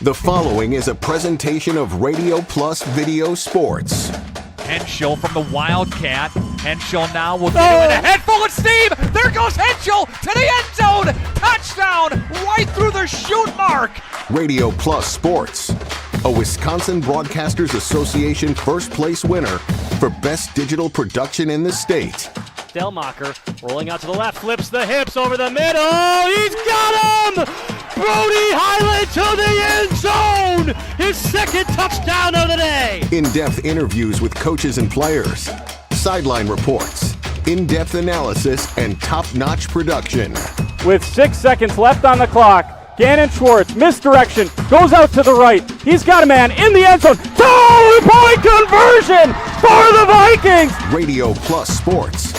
The following is a presentation of Radio Plus Video Sports. Henschel from the Wildcat. Henschel now will get it with a head full of steam. There goes Henschel to the end zone. Touchdown right through the shoot mark. Radio Plus Sports, a Wisconsin Broadcasters Association first place winner for Best Digital Production in the state. Delmacher rolling out to the left, flips the hips over the middle. He's got him! Brody Highland to the end zone! His second touchdown of the day! In-depth interviews with coaches and players, sideline reports, in-depth analysis, and top-notch production. With 6 seconds left on the clock, Gannon Schwartz, misdirection, goes out to the right. He's got a man in the end zone. Two-point conversion for the Vikings! Radio Plus Sports,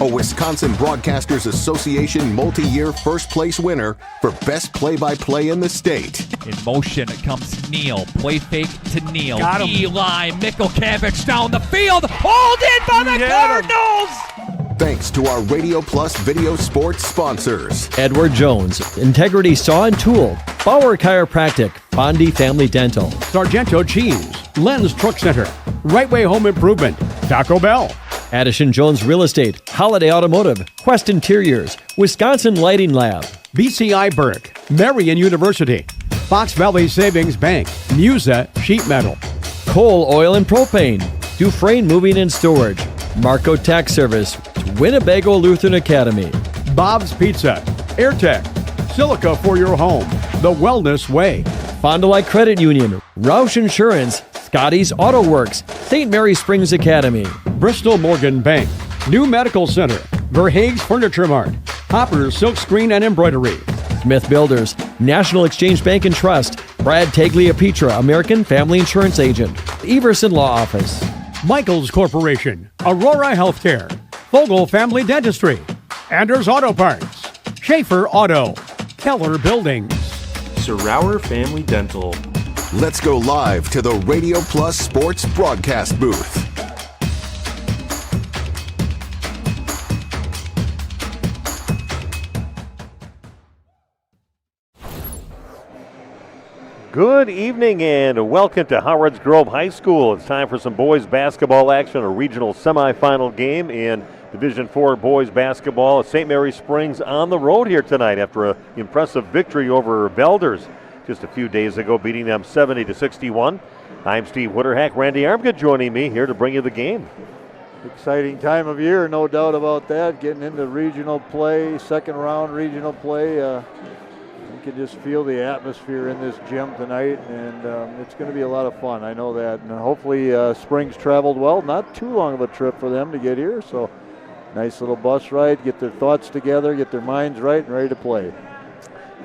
a Wisconsin Broadcasters Association multi-year first-place winner for Best Play-by-Play in the state. In motion comes Neal. Play fake to Neal. Got him. Eli Mikulkevich down the field. Hauled in by the Cardinals! Thanks to our Radio Plus Video Sports sponsors. Edward Jones, Integrity Saw and Tool, Bauer Chiropractic, Bondi Family Dental, Sargento Cheese, Lens Truck Center, Right Way Home Improvement, Taco Bell, Addison Jones Real Estate, Holiday Automotive, Quest Interiors, Wisconsin Lighting Lab, BCI Burke, Marion University, Fox Valley Savings Bank, Musa Sheet Metal, Coal Oil and Propane, Dufresne Moving and Storage, Marco Tax Service, Winnebago Lutheran Academy, Bob's Pizza, AirTech, Silica for your home, The Wellness Way, Fond du Lac Credit Union, Roush Insurance, Scotty's Auto Works, St. Mary Springs Academy, Bristol Morgan Bank, New Medical Center, Verhaeg's Furniture Mart, Hopper's Silk Screen and Embroidery, Smith Builders, National Exchange Bank and Trust, Brad Taglia-Petra, American Family Insurance Agent, Everson Law Office, Michaels Corporation, Aurora Healthcare, Vogel Family Dentistry, Anders Auto Parts, Schaefer Auto, Keller Buildings, Sauer Family Dental. Let's go live to the Radio Plus Sports broadcast booth. Good evening and welcome to Howard's Grove High School. It's time for some boys basketball action, a regional semifinal game in Division IV boys basketball. St. Mary Springs on the road here tonight after an impressive victory over Velders just a few days ago, beating them 70-61. I'm Steve Witterhack. Randy Armgood joining me here to bring you the game. Exciting time of year, no doubt about that. Getting into regional play, second round regional play. You can just feel the atmosphere in this gym tonight, and it's going to be a lot of fun. I know that. And hopefully Springs traveled well. Not too long of a trip for them to get here, so nice little bus ride, get their thoughts together, get their minds right, and ready to play.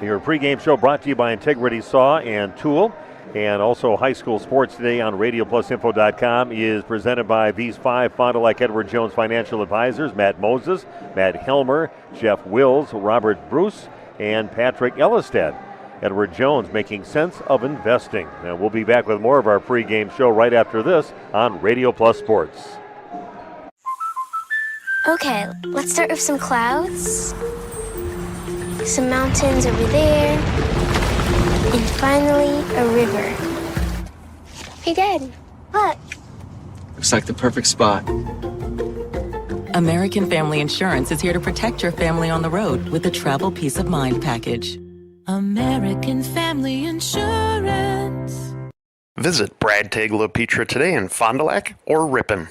Your pregame show brought to you by Integrity Saw and Tool, and also high school sports today on RadioPlusInfo.com is presented by these five Fond du Lac Edward Jones financial advisors: Matt Moses, Matt Helmer, Jeff Wills, Robert Bruce, and Patrick Ellistad. Edward Jones, making sense of investing. And we'll be back with more of our pregame show right after this on Radio Plus Sports. Okay, let's start with some clouds. Some mountains over there. And finally, a river. Hey, Dad, look. Looks like the perfect spot. American Family Insurance is here to protect your family on the road with the Travel Peace of Mind package. American Family Insurance. Visit Brad Taglia-Petra today in Fond du Lac or Ripon.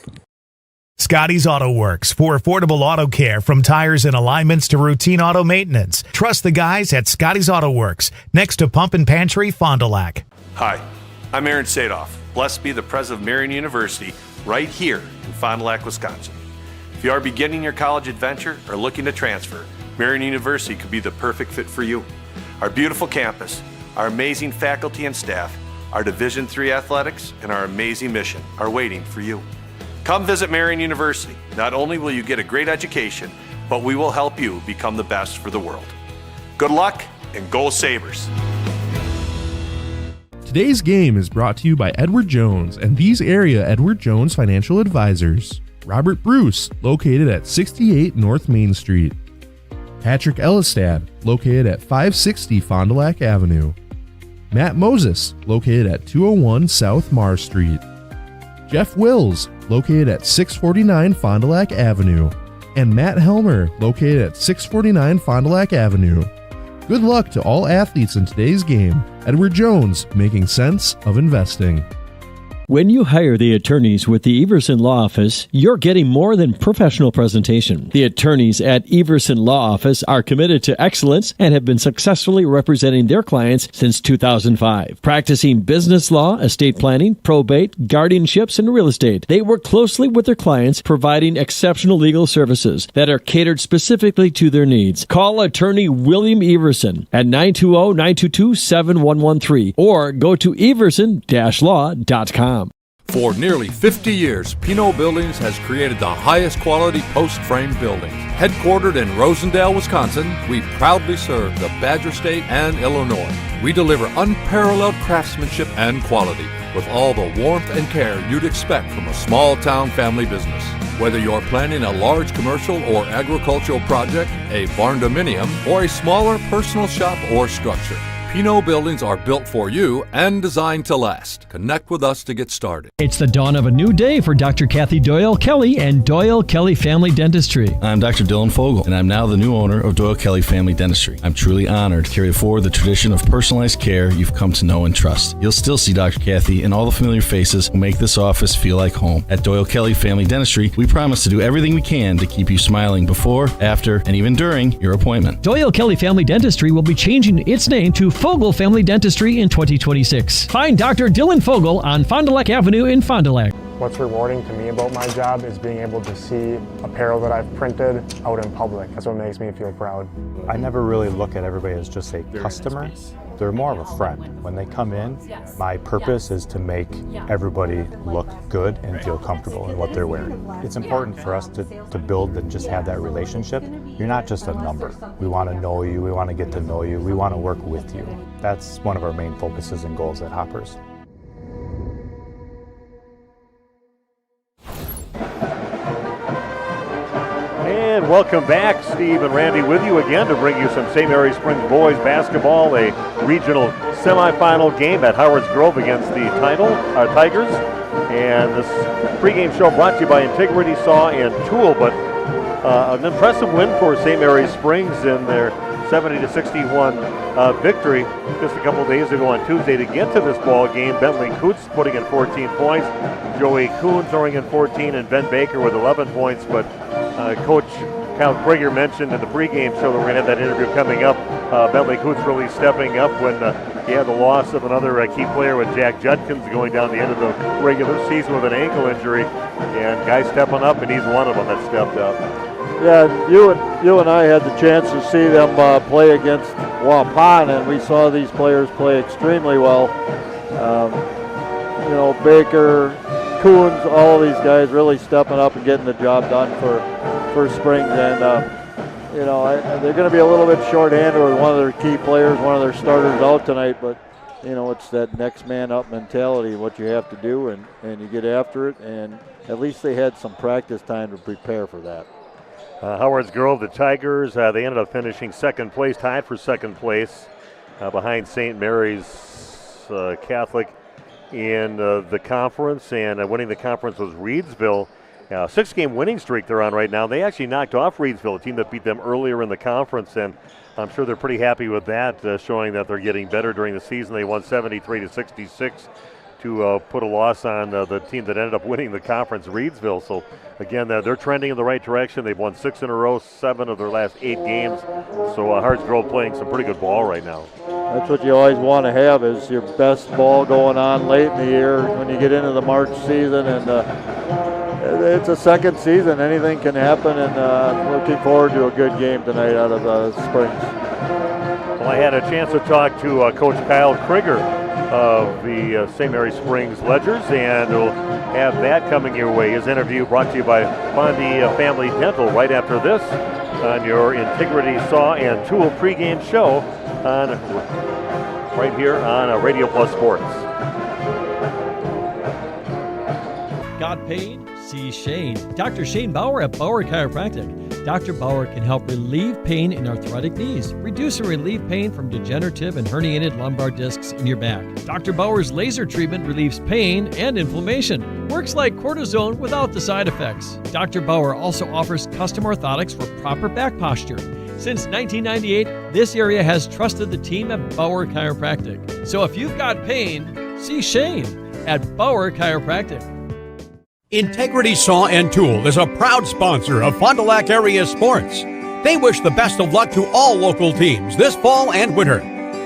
Scotty's Auto Works for affordable auto care, from tires and alignments to routine auto maintenance. Trust the guys at Scotty's Auto Works, next to Pump and Pantry, Fond du Lac. Hi, I'm Aaron Sadoff. Blessed be the president of Marion University right here in Fond du Lac, Wisconsin. If you are beginning your college adventure or looking to transfer, Marion University could be the perfect fit for you. Our beautiful campus, our amazing faculty and staff, our Division III athletics, and our amazing mission are waiting for you. Come visit Marion University. Not only will you get a great education, but we will help you become the best for the world. Good luck and go Sabres. Today's game is brought to you by Edward Jones and these area Edward Jones financial advisors. Robert Bruce, located at 68 North Main Street. Patrick Ellistad, located at 560 Fond du Lac Avenue. Matt Moses, located at 201 South Mars Street. Jeff Wills, located at 649 Fond du Lac Avenue. And Matt Helmer, located at 649 Fond du Lac Avenue. Good luck to all athletes in today's game. Edward Jones, making sense of investing. When you hire the attorneys with the Everson Law Office, you're getting more than professional presentation. The attorneys at Everson Law Office are committed to excellence and have been successfully representing their clients since 2005. Practicing business law, estate planning, probate, guardianships, and real estate, they work closely with their clients, providing exceptional legal services that are catered specifically to their needs. Call attorney William Everson at 920-922-7113 or go to everson-law.com. For nearly 50 years, Pinot Buildings has created the highest quality post-frame buildings. Headquartered in Rosendale, Wisconsin, we proudly serve the Badger State and Illinois. We deliver unparalleled craftsmanship and quality with all the warmth and care you'd expect from a small-town family business. Whether you're planning a large commercial or agricultural project, a barn-dominium, or a smaller personal shop or structure, Pinot Buildings are built for you and designed to last. Connect with us to get started. It's the dawn of a new day for Dr. Kathy Doyle Kelly and Doyle Kelly Family Dentistry. I'm Dr. Dylan Fogel, and I'm now the new owner of Doyle Kelly Family Dentistry. I'm truly honored to carry forward the tradition of personalized care you've come to know and trust. You'll still see Dr. Kathy and all the familiar faces who make this office feel like home. At Doyle Kelly Family Dentistry, we promise to do everything we can to keep you smiling before, after, and even during your appointment. Doyle Kelly Family Dentistry will be changing its name to Fogel Family Dentistry in 2026. Find Dr. Dylan Fogel on Fond du Lac Avenue in Fond du Lac. What's rewarding to me about my job is being able to see apparel that I've printed out in public. That's what makes me feel proud. I never really look at everybody as just a customer. They're more of a friend. When they come in, my purpose is to make everybody look good and feel comfortable in what they're wearing. It's important for us to build and just have that relationship. You're not just a number. We want to know you, we want to get to know you, we want to work with you. That's one of our main focuses and goals at Hoppers. And welcome back. Steve and Randy with you again to bring you some St. Mary's Springs boys basketball, a regional semifinal game at Howard's Grove against the Tigers. And this pregame show brought to you by Integrity Saw and Tool, but an impressive win for St. Mary's Springs in their 70-61 victory just a couple days ago on Tuesday to get to this ball game. Bentley Coots putting in 14 points, Joey Kuhn throwing in 14, and Ben Baker with 11 points, but Coach Kyle Krieger mentioned in the pregame show that we're going to have that interview coming up. Bentley Coots really stepping up when he had the loss of another key player with Jack Judkins going down the end of the regular season with an ankle injury. And guys stepping up, and he's one of them that stepped up. Yeah, you and I had the chance to see them play against Waupun, and we saw these players play extremely well. Baker, Coons, all of these guys really stepping up and getting the job done for Springs, and they're going to be a little bit short-handed with one of their key players, one of their starters out tonight, but it's that next man up mentality, what you have to do, and you get after it, and at least they had some practice time to prepare for that. Howard's Grove, the Tigers, they ended up finishing second place, tied for second place behind St. Mary's Catholic in the conference, and winning the conference was Reedsville. 6-game winning streak they're on right now. They actually knocked off Reedsville, a team that beat them earlier in the conference, and I'm sure they're pretty happy with that, showing that they're getting better during the season. They won 73-66 to put a loss on the team that ended up winning the conference, Reedsville. So again, they're trending in the right direction. They've won 6 in a row, 7 of their last 8 games. So Harts Grove playing some pretty good ball right now. That's what you always want to have, is your best ball going on late in the year when you get into the March season, and it's a second season. Anything can happen, and looking forward to a good game tonight out of Springs. Well, I had a chance to talk to Coach Kyle Krieger of the St. Mary Springs Ledgers, and we'll have that coming your way. His interview brought to you by Bondi Family Dental right after this on your Integrity Saw and Tool pregame show right here on Radio Plus Sports. Got paid? See Shane. Dr. Shane Bauer at Bauer Chiropractic. Dr. Bauer can help relieve pain in arthritic knees, reduce or relieve pain from degenerative and herniated lumbar discs in your back. Dr. Bauer's laser treatment relieves pain and inflammation. Works like cortisone without the side effects. Dr. Bauer also offers custom orthotics for proper back posture. Since 1998, this area has trusted the team at Bauer Chiropractic. So if you've got pain, see Shane at Bauer Chiropractic. Integrity Saw and Tool is a proud sponsor of Fond du Lac area sports. They wish the best of luck to all local teams this fall and winter.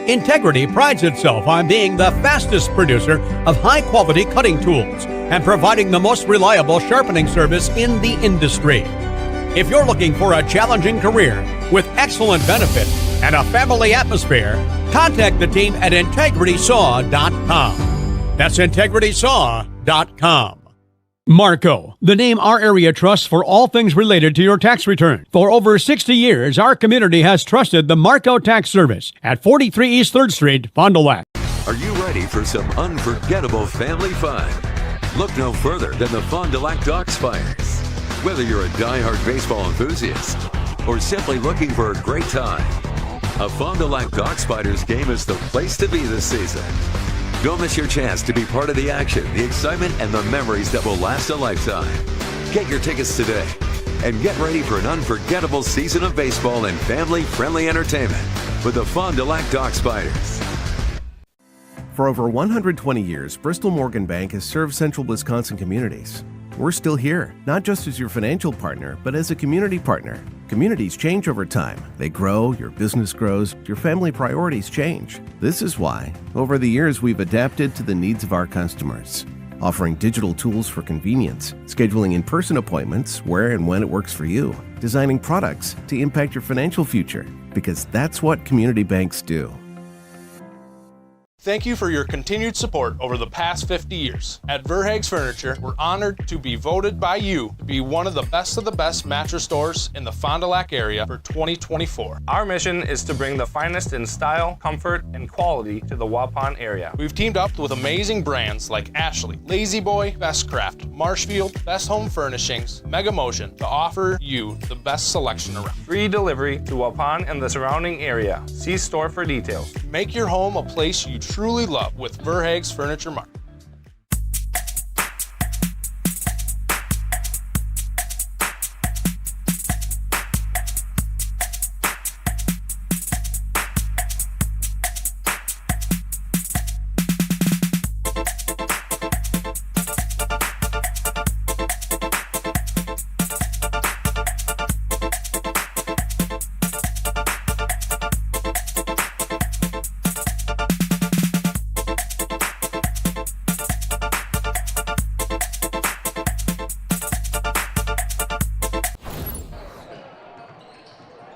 Integrity prides itself on being the fastest producer of high-quality cutting tools and providing the most reliable sharpening service in the industry. If you're looking for a challenging career with excellent benefits and a family atmosphere, contact the team at integritysaw.com. That's integritysaw.com. Marco, the name our area trusts for all things related to your tax return. For over 60 years, our community has trusted the Marco Tax Service at 43 East 3rd Street, Fond du Lac. Are you ready for some unforgettable family fun? Look no further than the Fond du Lac Dock Spiders. Whether you're a die-hard baseball enthusiast or simply looking for a great time, a Fond du Lac Dock Spiders game is the place to be this season. Don't miss your chance to be part of the action, the excitement, and the memories that will last a lifetime. Get your tickets today and get ready for an unforgettable season of baseball and family-friendly entertainment with the Fond du Lac Dock Spiders. For over 120 years, Bristol Morgan Bank has served central Wisconsin communities. We're still here, not just as your financial partner, but as a community partner. Communities change over time. They grow, your business grows, your family priorities change. This is why, over the years, we've adapted to the needs of our customers, offering digital tools for convenience, scheduling in-person appointments where and when it works for you, designing products to impact your financial future, because that's what community banks do. Thank you for your continued support over the past 50 years. At Verhaeg's Furniture, we're honored to be voted by you to be one of the best mattress stores in the Fond du Lac area for 2024. Our mission is to bring the finest in style, comfort, and quality to the Waupun area. We've teamed up with amazing brands like Ashley, Lazy Boy, Bestcraft, Marshfield, Best Home Furnishings, Mega Motion to offer you the best selection around. Free delivery to Waupun and the surrounding area. See store for details. Make your home a place you truly love with Verhaeg's Furniture Mart.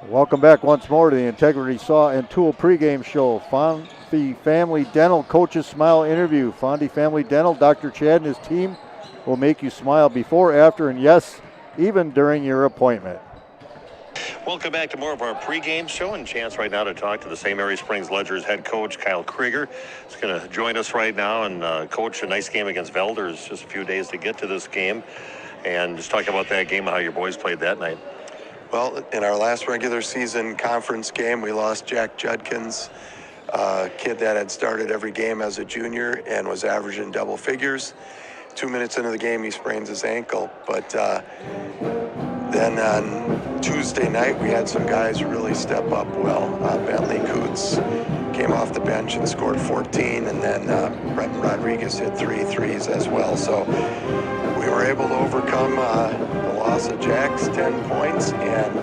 Welcome back once more to the Integrity Saw and Tool pregame show. Fondy Family Dental Coaches Smile interview. Fondy Family Dental, Dr. Chad and his team will make you smile before, after, and yes, even during your appointment. Welcome back to more of our pregame show, and chance right now to talk to the St. Mary Springs Ledgers head coach Kyle Krieger. He's going to join us right now and coach a nice game against Velders. Just a few days to get to this game, and just talk about that game and how your boys played that night. Well, in our last regular season conference game, we lost Jack Judkins, a kid that had started every game as a junior and was averaging double figures. 2 minutes into the game, he sprains his ankle. But then on Tuesday night, we had some guys really step up well. Bentley Coots came off the bench and scored 14, and then Brenton Rodriguez hit 3 threes as well. So we were able to overcome the loss of Jack's 10 points, and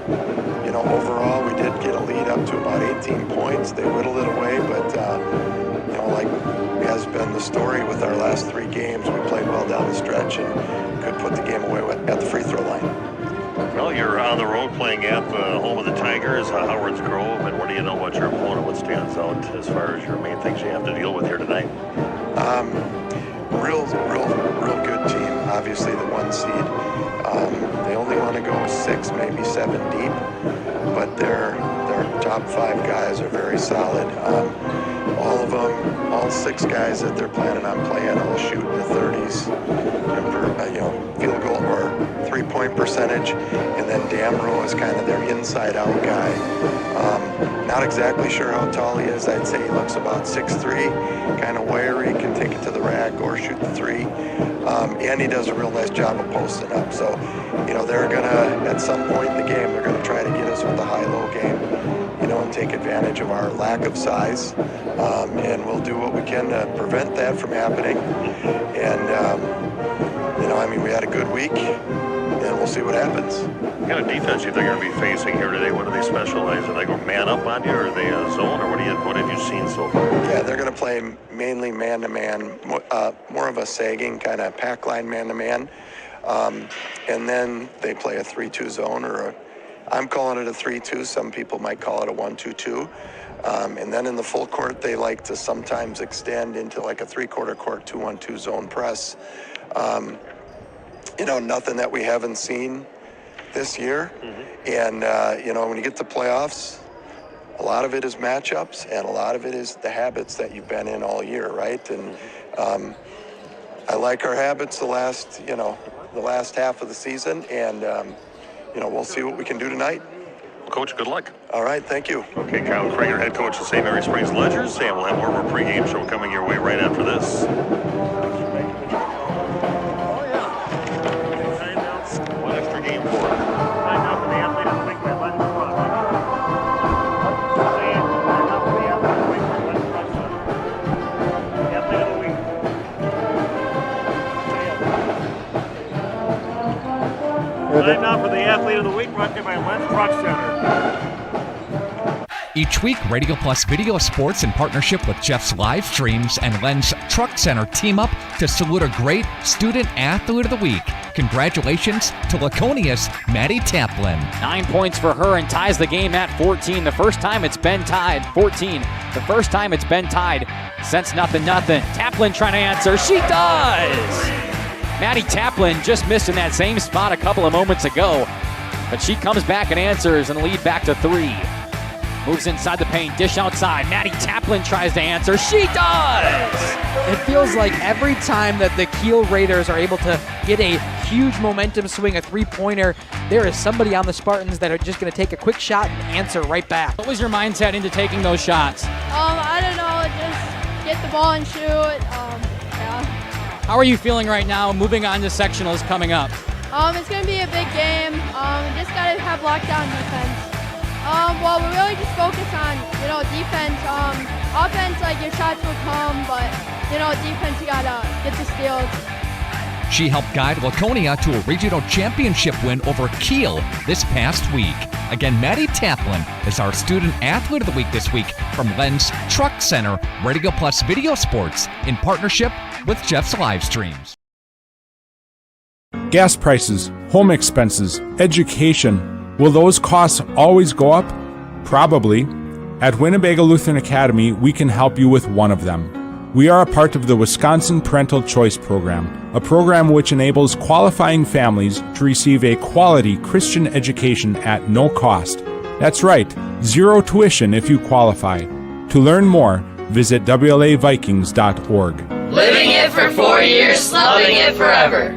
overall we did get a lead up to about 18 points. They whittled it away, but like has been the story with our last 3 games, we played well down the stretch and could put the game away at the free throw line. Well, you're on the road playing at the home of the Tigers, Howard's Grove, and what do you know about your opponent? What stands out as far as your main things you have to deal with here tonight? Real good team. Obviously the 1 seed. They only want to go 6, maybe 7 deep, but they're top 5 guys are very solid. All of them, all 6 guys that they're planning on playing, all shoot in the 30s, field goal or 3-point percentage. And then Damro is kind of their inside-out guy. Not exactly sure how tall he is. I'd say he looks about 6'3", kind of wiry, can take it to the rack or shoot the 3. And he does a real nice job of posting up. So, they're going to, at some point in the game, they're going to try to get us with the high-low game, and take advantage of our lack of size. And we'll do what we can to prevent that from happening. And, we had a good week, and we'll see what happens. What kind of defense you think you're going to be facing here today? What do they specialize in? Are they going man up on you, or are they zone, or what have you seen so far? Yeah, they're going to play mainly man-to-man, more of a sagging kind of pack line man-to-man. And then they play a 3-2 zone, I'm calling it a 3-2. Some people might call it a 1-2-2. And then in the full court, they like to sometimes extend into like a 3/4 court 2-1-2 zone press. Nothing that we haven't seen this year. And, when you get to playoffs, a lot of it is matchups, and a lot of it is the habits that you've been in all year, right? And I like our habits the last half of the season, and, we'll see what we can do tonight. Well, Coach, good luck. All right, thank you. Okay, Kyle Krager, head coach of St. Mary Springs Ledgers, and we'll have more of our pregame show coming your way right after this. One extra game for it. Time now for the athlete of the week by Len Truck. Athlete of the week. Time now for the athlete of the week brought to you by Len Truck Center. Each week, Radio Plus Video Sports in partnership with Jeff's Live Streams and Len's Truck Center team up to salute a great Student Athlete of the Week. Congratulations to Laconia's Maddie Taplin. 9 points for her and ties the game at 14. The first time it's been tied. 14. The first time it's been tied since nothing. Taplin trying to answer. She does! Maddie Taplin just missed in that same spot a couple of moments ago, but she comes back and answers and lead back to 3. Moves inside the paint, dish outside. Maddie Taplin tries to answer. She does! It feels like every time that the Kiel Raiders are able to get a huge momentum swing, a three-pointer, there is somebody on the Spartans that are just going to take a quick shot and answer right back. What was your mindset into taking those shots? I don't know, just get the ball and shoot. Yeah. How are you feeling right now moving on to sectionals coming up? It's going to be a big game. We just got to have lockdown defense. We really just focus on, defense. Offense, your shots will come, but, defense, you got to get the steals. She helped guide Laconia to a regional championship win over Kiel this past week. Again, Maddie Taplin is our Student Athlete of the Week this week from Len's Truck Center, Radio Plus Video Sports, in partnership with Jeff's Live Streams. Gas prices, home expenses, education. Will those costs always go up? Probably. At Winnebago Lutheran Academy, we can help you with one of them. We are a part of the Wisconsin Parental Choice Program, a program which enables qualifying families to receive a quality Christian education at no cost. That's right, 0 tuition if you qualify. To learn more, visit WLAVikings.org. Living it for 4 years, loving it forever.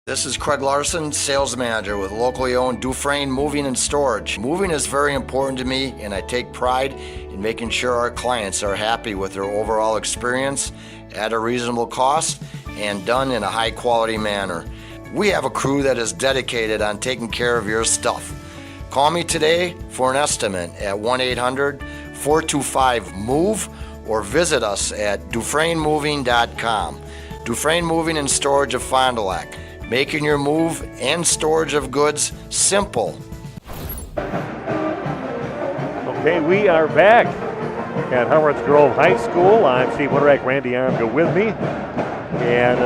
This is Craig Larson, sales manager with locally owned Dufresne Moving and Storage. Moving is very important to me, and I take pride in making sure our clients are happy with their overall experience at a reasonable cost and done in a high quality manner. We have a crew that is dedicated on taking care of your stuff. Call me today for an estimate at 1-800-425-MOVE or visit us at DufresneMoving.com. Dufresne Moving and Storage of Fond du Lac. Making your move and storage of goods simple. Okay, we are back at Harvards Grove High School. I'm Steve Winterick, Randy Armgo with me. And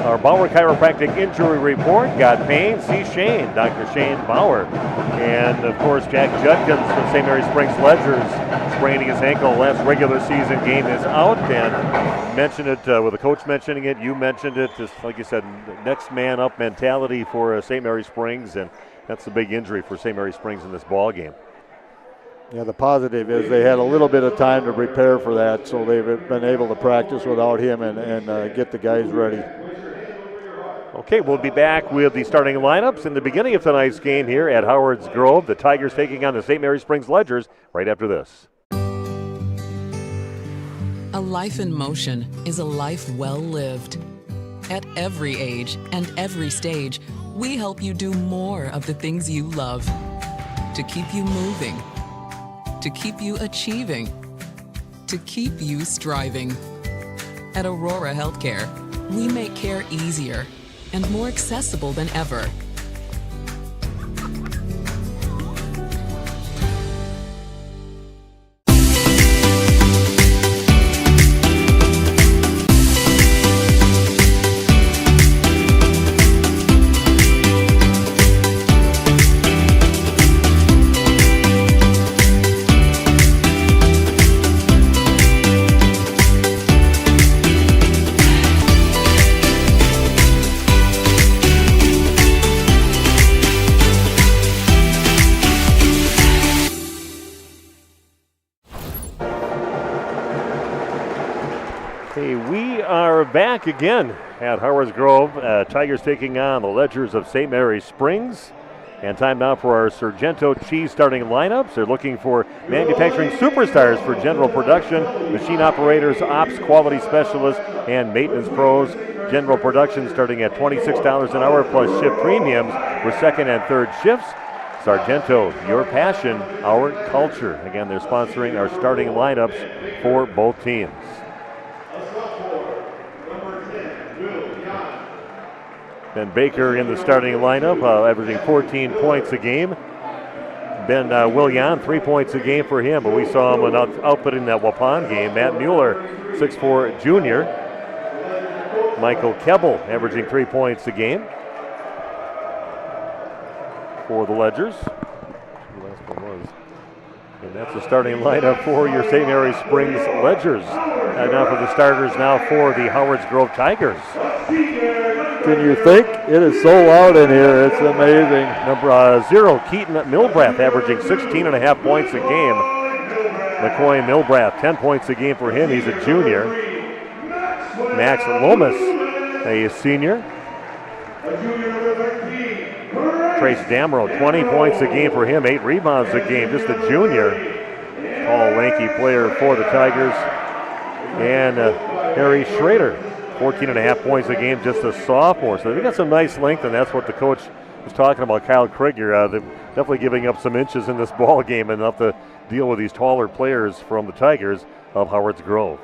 our Bauer Chiropractic Injury Report got pain. See Shane, Dr. Shane Bauer. And, of course, Jack Judkins from St. Mary Springs Ledgers spraining his ankle. Last regular season game is out. And mentioned it with the coach mentioning it. You mentioned it. Just like you said, next man up mentality for St. Mary Springs. And that's a big injury for St. Mary Springs in this ball game. Yeah, the positive is they had a little bit of time to prepare for that, so they've been able to practice without him and get the guys ready. Okay, we'll be back with the starting lineups in the beginning of tonight's game here at Howard's Grove. The Tigers taking on the St. Mary Springs Ledgers right after this. A life in motion is a life well lived. At every age and every stage, we help you do more of the things you love. To keep you moving, to keep you achieving, to keep you striving. At Aurora Healthcare, we make care easier and more accessible than ever. Back again at Howard's Grove. Tigers taking on the Ledgers of St. Mary Springs. And time now for our Sargento Cheese starting lineups. They're looking for manufacturing superstars for general production, machine operators, ops, quality specialists, and maintenance pros. General production starting at $26 an hour plus shift premiums for second and third shifts. Sargento, your passion, our culture. Again, they're sponsoring our starting lineups for both teams. Ben Baker in the starting lineup, averaging 14 points a game. Ben Willian, 3 points a game for him, but we saw him outputting that Waupun game. Matt Mueller, 6'4" junior. Michael Kebbel, averaging 3 points a game for the Ledgers. The last one was. And that's the starting lineup for your St. Mary Springs Ledgers. And now for the starters now for the Howard's Grove Tigers. Can you think? It is so loud in here. It's amazing. Number 0, Keaton Milbrath, averaging 16.5 points a game. McCoy Milbrath, 10 points a game for him. He's a junior. Max Lomas, a senior. Trace Damro, 20 points a game for him, 8 rebounds a game, just a junior. Tall, lanky player for the Tigers. And Harry Schrader, 14.5 points a game, just a sophomore. So they got some nice length, and that's what the coach was talking about, Kyle Krieger. They're definitely giving up some inches in this ball game enough to deal with these taller players from the Tigers of Howard's Grove.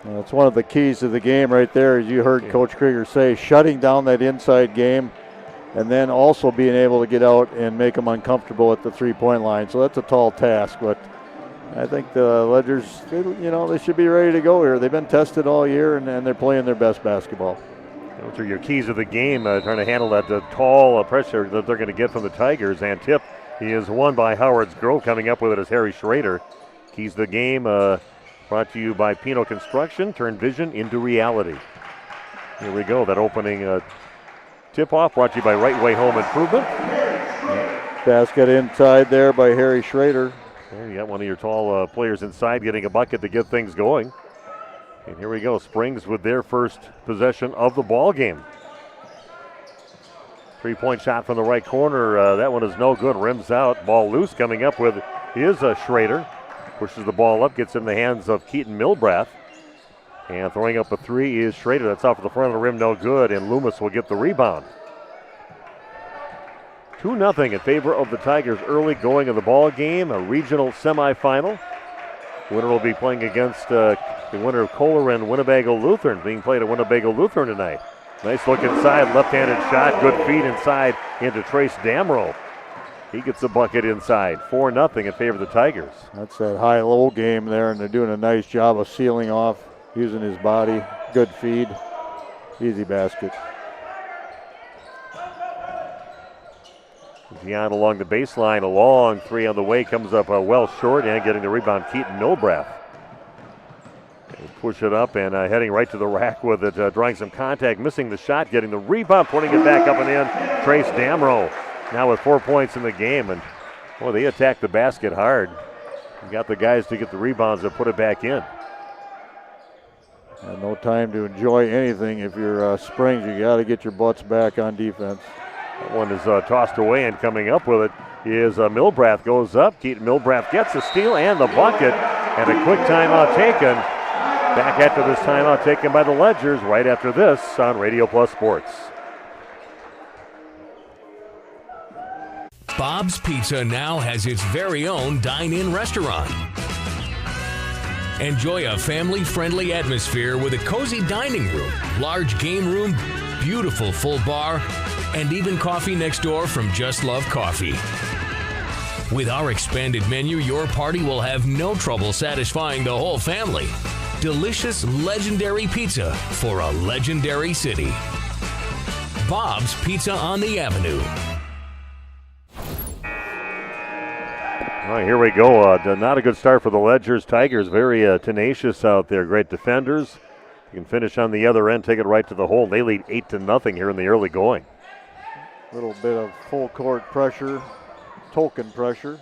That's one of the keys to the game right there, as you heard Coach Krieger say, shutting down that inside game and then also being able to get out and make them uncomfortable at the three-point line. So that's a tall task, but I think the Ledgers, they should be ready to go here. They've been tested all year, and they're playing their best basketball. Those are your keys of the game, trying to handle that tall pressure that they're going to get from the Tigers. And tip, he is won by Howard's Grove. Coming up with it is Harry Schrader. Keys of the game brought to you by Pino Construction. Turn vision into reality. Here we go, that opening tip-off brought to you by Right Way Home Improvement. Basket inside there by Harry Schrader. There you got one of your tall players inside getting a bucket to get things going. And here we go, Springs with their first possession of the ball game. 3-point shot from the right corner. That one is no good. Rims out. Ball loose. Coming up with is Schrader. Pushes the ball up. Gets in the hands of Keaton Milbrath. And throwing up a three is Schrader. That's off the front of the rim. No good. And Loomis will get the rebound. 2-0 in favor of the Tigers early going of the ball game. A regional semifinal. Winner will be playing against the winner of Kohler and Winnebago Lutheran, being played at Winnebago Lutheran tonight. Nice look inside, left-handed shot, good feed inside into Trace Damro. He gets the bucket inside, 4-0 in favor of the Tigers. That's that high-low game there, and they're doing a nice job of sealing off, using his body. Good feed, easy basket. Gian along the baseline, a long three on the way, comes up well short, and getting the rebound, Keaton Milbrath. They push it up and heading right to the rack with it, drawing some contact, missing the shot, getting the rebound, putting it back up and in. Trace Damro now with 4 points in the game, and Well, they attacked the basket hard. Got the guys to get the rebounds and put it back in. And no time to enjoy anything if you're Springs. You got to get your butts back on defense. That one is tossed away, and coming up with it is Milbrath. Goes up. Keaton Milbrath gets the steal and the bucket, and a quick timeout taken. Back after this timeout taken by the Ledgers right after this on Radio Plus Sports. Bob's Pizza now has its very own dine-in restaurant. Enjoy a family-friendly atmosphere with a cozy dining room, large game room, beautiful full bar, and even coffee next door from Just Love Coffee. With our expanded menu, your party will have no trouble satisfying the whole family. Delicious, legendary pizza for a legendary city. Bob's Pizza on the Avenue. All right, here we go. Not a good start for the Ledgers. Tigers very tenacious out there. Great defenders. You can finish on the other end, take it right to the hole. They lead 8-0 here in the early going. A little bit of full court pressure, token pressure.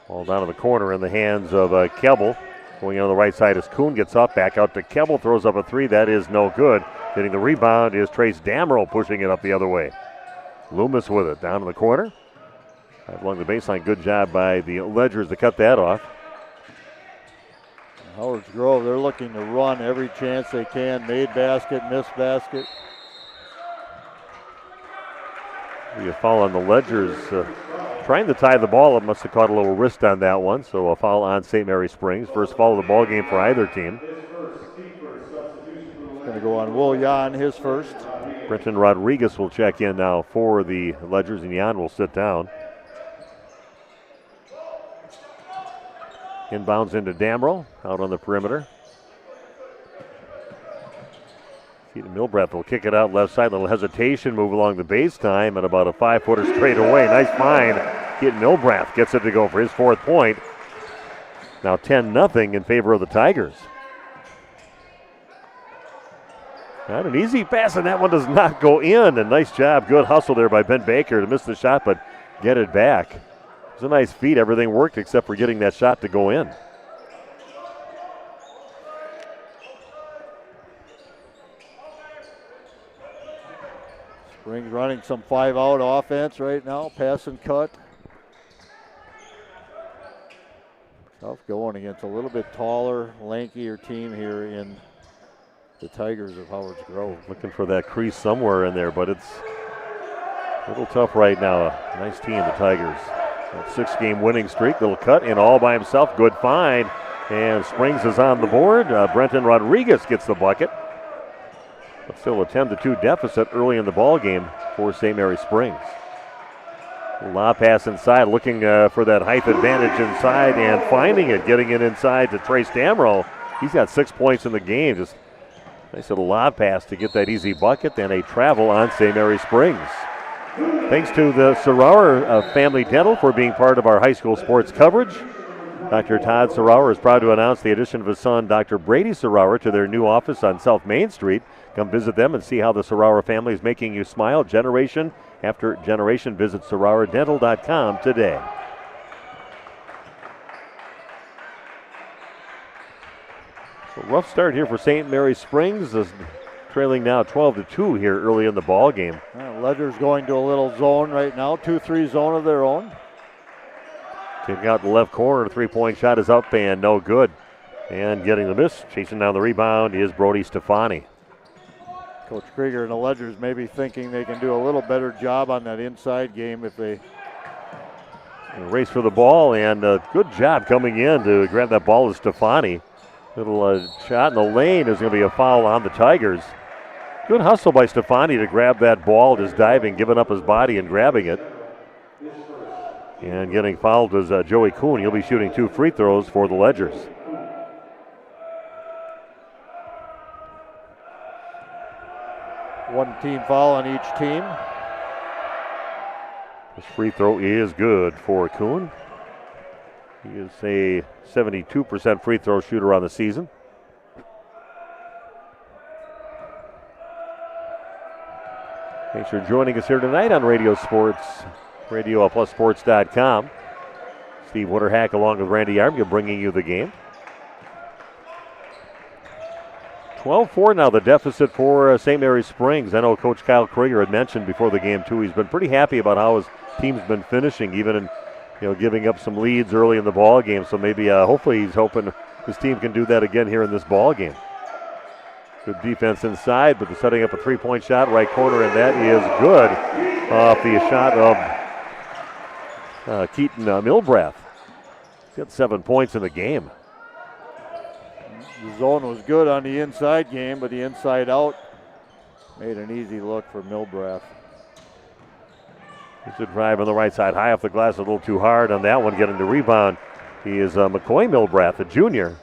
Ball down to the corner in the hands of Keble. Going on the right side as Kuhn gets up, back out to Keble, throws up a three. That is no good. Getting the rebound is Trace Damrell pushing it up the other way. Loomis with it, down in the corner. Right along the baseline, good job by the Ledgers to cut that off. Howard's Grove, they're looking to run every chance they can. Made basket, missed basket. A foul on the Ledgers. Trying to tie the ball up, must have caught a little wrist on that one. So a foul on St. Mary Springs. First foul of the ball game for either team. It's going to go on Will Yan, his first. Brenton Rodriguez will check in now for the Ledgers, and Jan will sit down. Inbounds into Damrell, out on the perimeter. Keaton Milbrath will kick it out left side. Little hesitation, move along the baseline, and about a 5-footer straight away. Nice find. Keaton Milbrath gets it to go for his fourth point. Now 10-0 in favor of the Tigers. Not an easy pass, and that one does not go in. A nice job, good hustle there by Ben Baker to miss the shot, but get it back. It was a nice feed. Everything worked except for getting that shot to go in. Springs running some 5-out offense right now, pass and cut. Tough going against a little bit taller, lankier team here in the Tigers of Howard's Grove. Looking for that crease somewhere in there, but it's a little tough right now. A nice team, the Tigers. A 6-game winning streak, little cut in all by himself. Good find, and Springs is on the board. Brenton Rodriguez gets the bucket. But still a 10-2 deficit early in the ball game for St. Mary Springs. Lob pass inside, looking for that height advantage inside and finding it, getting it inside to Trace Damrell. He's got 6 points in the game. Just nice little lob pass to get that easy bucket, then a travel on St. Mary Springs. Thanks to the Sarower Family Dental for being part of our high school sports coverage. Dr. Todd Sarower is proud to announce the addition of his son, Dr. Brady Sarower, to their new office on South Main Street. Come visit them and see how the Sarower family is making you smile generation after generation. Visit SarowerDental.com today. So rough start here for St. Mary Springs, trailing now 12-2 here early in the ball game. Ledgers going to a little zone right now, 2-3 zone of their own. Taking out the left corner, three-point shot is up and no good. And getting the miss, chasing down the rebound is Brody Stefani. Coach Krieger and the Ledgers may be thinking they can do a little better job on that inside game if they race for the ball, and a good job coming in to grab that ball to Stefani. Little shot in the lane is going to be a foul on the Tigers. Good hustle by Stefani to grab that ball, just diving, giving up his body and grabbing it. And getting fouled is Joey Kuhn. He'll be shooting 2 free throws for the Ledgers. One team foul on each team. This free throw is good for Kuhn. He is a 72% free throw shooter on the season. Thanks for joining us here tonight on Radio Sports, radio+sports.com. Steve Winterhack along with Randy Armia bringing you the game. 12-4 now, the deficit for St. Mary's Springs. I know Coach Kyle Krieger had mentioned before the game, too, he's been pretty happy about how his team's been finishing, even in giving up some leads early in the ball game. So maybe, hopefully he's hoping his team can do that again here in this ball game. Good defense inside, but they're setting up a three-point shot, right corner, and that is good off the shot of Keaton Milbrath. He's got 7 points in the game. The zone was good on the inside game, but the inside out made an easy look for Milbrath. It's a drive on the right side, high off the glass, a little too hard on that one, getting the rebound. He is McCoy Milbrath, the junior.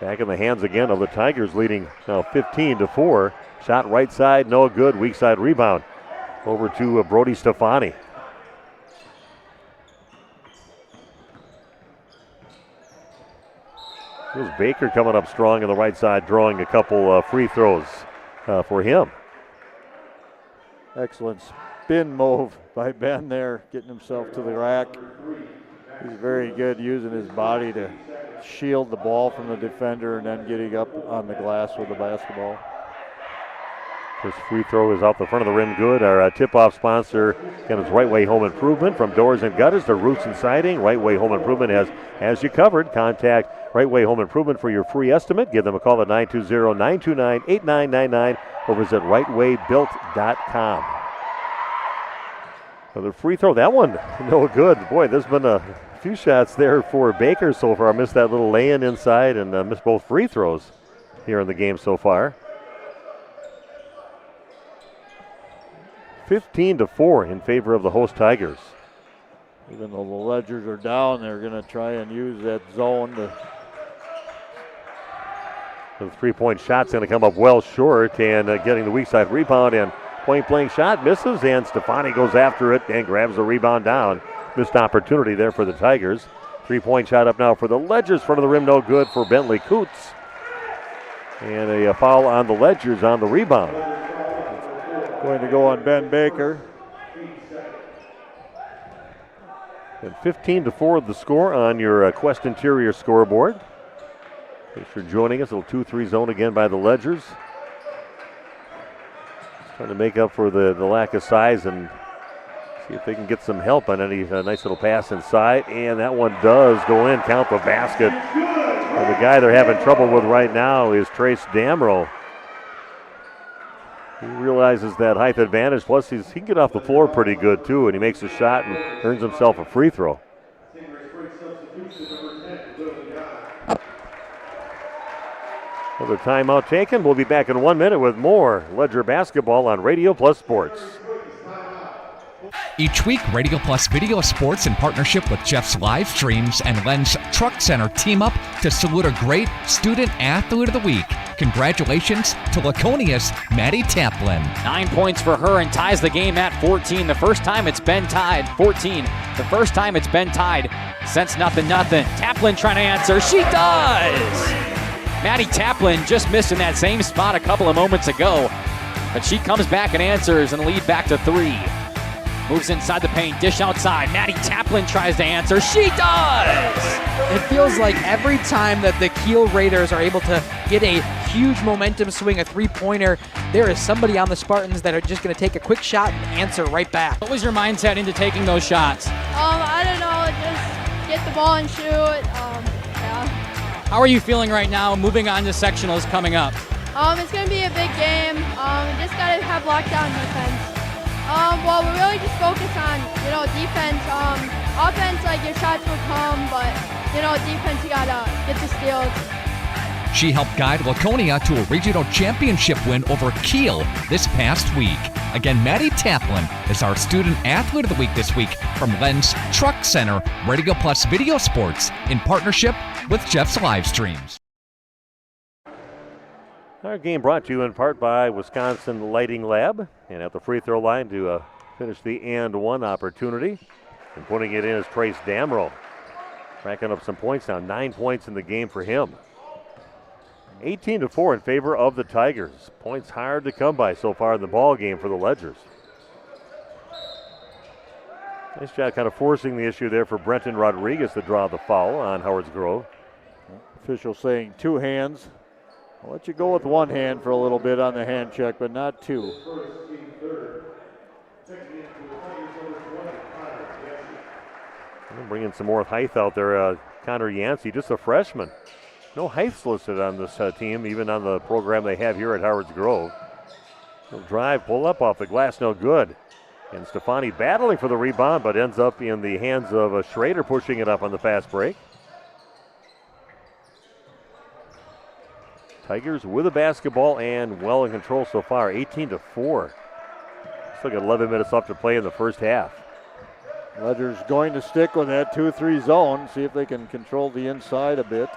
Back in the hands again of the Tigers, leading now 15-4. Shot right side, no good. Weak side rebound over to Brody Stefani. Here's Baker coming up strong on the right side, drawing a couple free throws for him. Excellent spin move by Ben there, getting himself to the rack. He's very good using his body to shield the ball from the defender and then getting up on the glass with the basketball. First free throw is off the front of the rim, good. Our tip-off sponsor, again, is Right Way Home Improvement. From doors and gutters to roofs and siding, Right Way Home Improvement has you covered. Contact Right Way Home Improvement for your free estimate. Give them a call at 920-929-8999 or visit rightwaybuilt.com. Another free throw, that one no good. Boy, there's been a few shots there for Baker so far. Missed that little lay-in inside and missed both free throws here in the game so far. 15-4 in favor of the host Tigers. Even though the Ledgers are down, they're going to try and use that zone to. The three-point shot's going to come up well short, and getting the weak side rebound and point blank shot misses, and Stefani goes after it and grabs the rebound down. Missed opportunity there for the Tigers. Three-point shot up now for the Ledgers. Front of the rim, no good for Bentley Coots. And a foul on the Ledgers on the rebound. Going to go on Ben Baker. And 15-4 the score on your Quest Interior scoreboard. Thanks for joining us. A little 2-3 zone again by the Ledgers. Trying to make up for the lack of size and see if they can get some help on any nice little pass inside. And that one does go in, count the basket. And the guy they're having trouble with right now is Trace Damrow. He realizes that height advantage, plus he can get off the floor pretty good too, and he makes a shot and earns himself a free throw. Another timeout taken. We'll be back in 1 minute with more Ledger basketball on Radio Plus Sports. Each week, Radio Plus Video Sports, in partnership with Jeff's Live Streams and Len's Truck Center, team up to salute a great Student Athlete of the Week. Congratulations to Laconia's Maddie Taplin. 9 points for her and ties the game at 14. The first time it's been tied. 14. The first time it's been tied since nothing. Taplin trying to answer. She does! Maddie Taplin just missed in that same spot a couple of moments ago, but she comes back and answers and lead back to 3. Moves inside the paint, dish outside. Maddie Taplin tries to answer. She does! It feels like every time that the Kiel Raiders are able to get a huge momentum swing, a three-pointer, there is somebody on the Spartans that are just going to take a quick shot and answer right back. What was your mindset into taking those shots? I don't know, just get the ball and shoot. Yeah. How are you feeling right now moving on to sectionals coming up? It's going to be a big game. We just got to have lockdown defense. Well, we really just focus on, defense. Offense, your shots will come, but, defense, you got to get the steals. She helped guide Laconia to a regional championship win over Kiel this past week. Again, Maddie Taplin is our Student Athlete of the Week this week from Len's Truck Center, Radio Plus Video Sports, in partnership with Jeff's Live Streams. Our game brought to you in part by Wisconsin Lighting Lab. And at the free throw line to finish the and one opportunity. And putting it in is Trace Damrow. Racking up some points now. 9 points in the game for him. 18-4 in favor of the Tigers. Points hard to come by so far in the ball game for the Ledgers. Nice job kind of forcing the issue there for Brenton Rodriguez to draw the foul on Howard's Grove. Official saying 2 hands. I'll let you go with 1 hand for a little bit on the hand check, but not 2. Bringing some more height out there. Connor Yancey, just a freshman. No heights listed on this team, even on the program they have here at Howard's Grove. He'll drive, pull up off the glass, no good. And Stefani battling for the rebound, but ends up in the hands of Schrader pushing it up on the fast break. Tigers with the basketball and well in control so far, 18-4. Still got 11 minutes left to play in the first half. Ledger's going to stick with that 2-3 zone, see if they can control the inside a bit.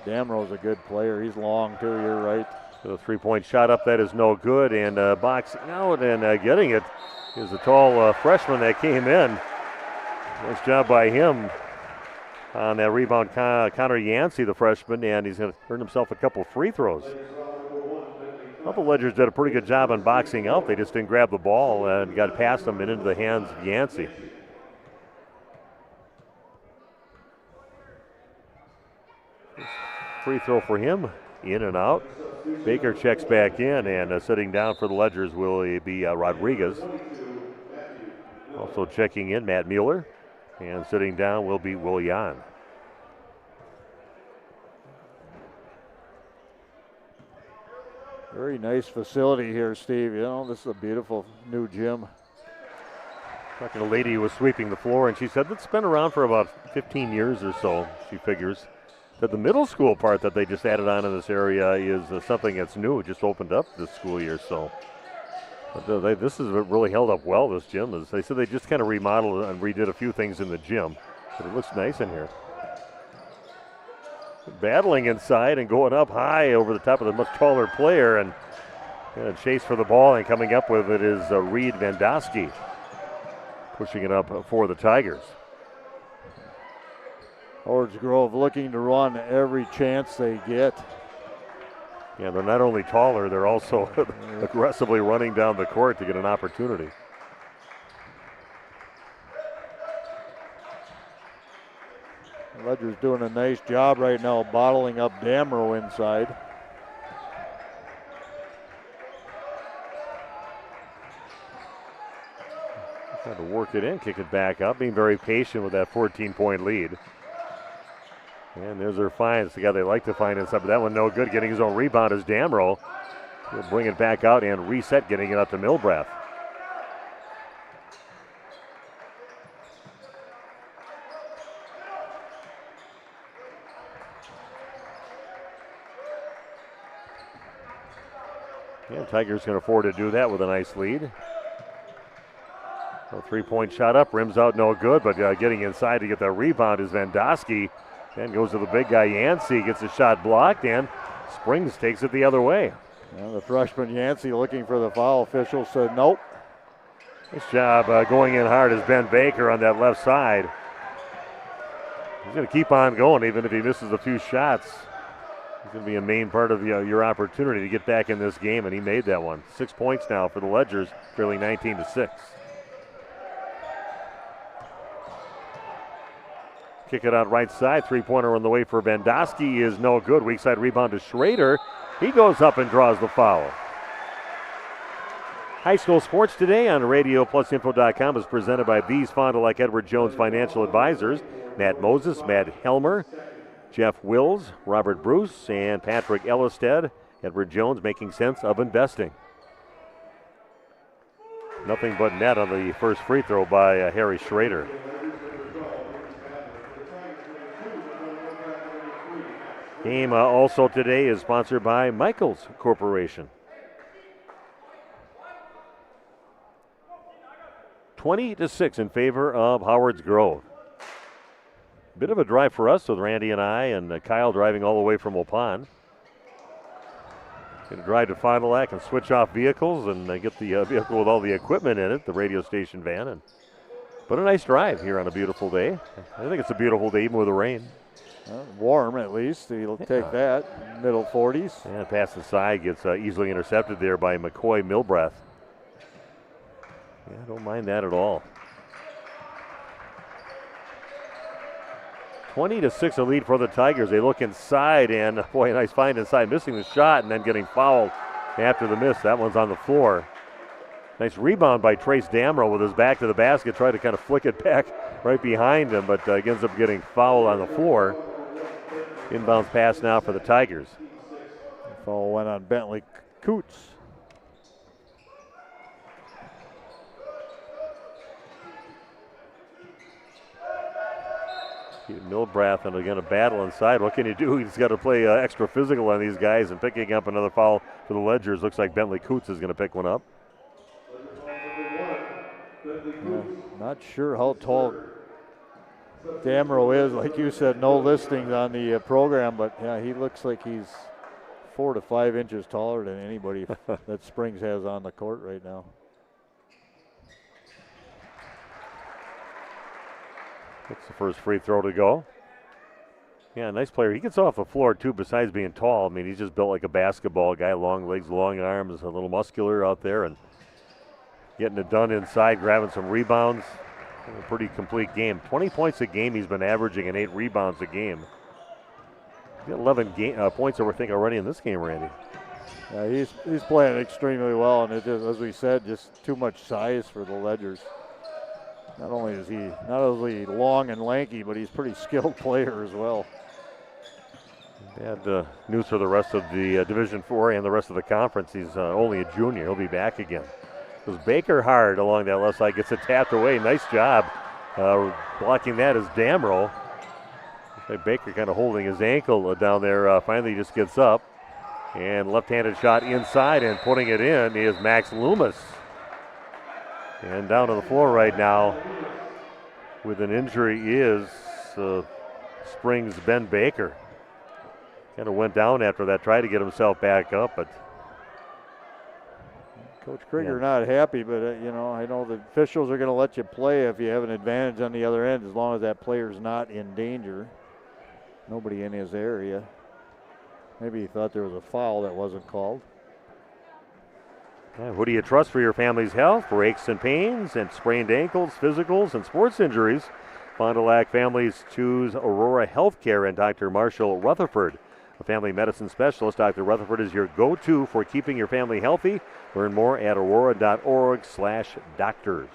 Damro's a good player. He's long, too. You're right. So the three-point shot up, that is no good. And boxing out and getting it is a tall freshman that came in. Nice job by him on that rebound. Connor Yancey, the freshman, and he's going to earn himself a couple free throws. Well, the Ledgers did a pretty good job on boxing out. They just didn't grab the ball and got past them and into the hands of Yancey. Free throw for him, in and out. Baker checks back in, and sitting down for the Ledgers will be Rodriguez. Also checking in, Matt Mueller. And sitting down will be Will Yan. Very nice facility here, Steve. You know, this is a beautiful new gym. Talking to a lady who was sweeping the floor, and she said it's been around for about 15 years or so, she figures. That the middle school part that they just added on in this area is something that's new. It just opened up this school year, so. But this has really held up well, this gym. As they said, they just kind of remodeled and redid a few things in the gym, but it looks nice in here. Battling inside and going up high over the top of the much taller player, and chase for the ball, and coming up with it is Reed Vandosky, pushing it up for the Tigers. Howard's Grove looking to run every chance they get. Yeah, they're not only taller, they're also aggressively running down the court to get an opportunity. Ledger's doing a nice job right now bottling up Damro inside. Trying to work it in, kick it back up, being very patient with that 14-point lead. And there's their find. It's the guy they like to find inside, but that one no good. Getting his own rebound is Damro. He'll bring it back out and reset, getting it up to Milbrath. Yeah, Tigers can afford to do that with a nice lead. A three-point shot up, rims out no good, but getting inside to get the rebound is Vandosky. Then goes to the big guy, Yancey, gets a shot blocked, and Springs takes it the other way. Well, the freshman Yancey looking for the foul. Official said nope. Nice job going in hard is Ben Baker on that left side. He's going to keep on going even if he misses a few shots. It's going to be a main part of your opportunity to get back in this game, and he made that one. 6 points now for the Ledgers, trailing 19-6. Kick it out right side. Three-pointer on the way for Vandosky is no good. Weak side rebound to Schrader. He goes up and draws the foul. High school sports today on RadioPlusInfo.com is presented by these Fond du Lac Edward Jones Financial Advisors. Matt Moses, Matt Helmer, Jeff Wills, Robert Bruce, and Patrick Ellisted. Edward Jones making sense of investing. Nothing but net on the first free throw by Harry Schrader. Game also today is sponsored by Michaels Corporation. 20-6 in favor of Howard's Grove. Bit of a drive for us with Randy and I and Kyle driving all the way from Waupun. Going to drive to Fond du Lac and switch off vehicles and get the vehicle with all the equipment in it, the radio station van. But a nice drive here on a beautiful day. I think it's a beautiful day even with the rain. Warm at least. He'll take that. Middle 40s. And pass inside gets easily intercepted there by McCoy Milbrath. Yeah, I don't mind that at all. 20-6 a lead for the Tigers. They look inside, and boy, a nice find inside, missing the shot and then getting fouled after the miss. That one's on the floor. Nice rebound by Trace Damrow with his back to the basket, tried to kind of flick it back right behind him, but ends up getting fouled on the floor. Inbounds pass now for the Tigers. The foul went on Bentley Coots. Milbrath and again a battle inside. What can you do? He's got to play extra physical on these guys, and picking up another foul for the Ledgers. Looks like Bentley Coots is going to pick one up. Not sure how tall Damrow is. Like you said, no listings on the program, but yeah, he looks like he's 4 to 5 inches taller than anybody that Springs has on the court right now. That's the first free throw to go. Yeah, nice player. He gets off the floor, too, besides being tall. I mean, he's just built like a basketball guy, long legs, long arms, a little muscular out there, and getting it done inside, grabbing some rebounds. A pretty complete game. 20 points a game he's been averaging and 8 rebounds a game. He's got 11 points I think already in this game, Randy. Yeah, he's playing extremely well, and it just, as we said, just too much size for the Ledgers. Not only is he long and lanky, but he's a pretty skilled player as well. Bad news for the rest of the Division IV and the rest of the conference. He's only a junior. He'll be back again. It was Baker hard along that left side. Gets it tapped away. Nice job blocking that is Damrow. Baker kind of holding his ankle down there. Finally just gets up. And left-handed shot inside and putting it in is Max Loomis. And down to the floor right now with an injury is Springs' Ben Baker. Kind of went down after that, tried to get himself back up, but Coach Krieger not happy, but I know the officials are going to let you play if you have an advantage on the other end, as long as that player's not in danger. Nobody in his area. Maybe he thought there was a foul that wasn't called. Who do you trust for your family's health? For aches and pains and sprained ankles, physicals, and sports injuries, Fond du Lac families choose Aurora Healthcare and Dr. Marshall Rutherford. A family medicine specialist, Dr. Rutherford is your go-to for keeping your family healthy. Learn more at aurora.org/doctors.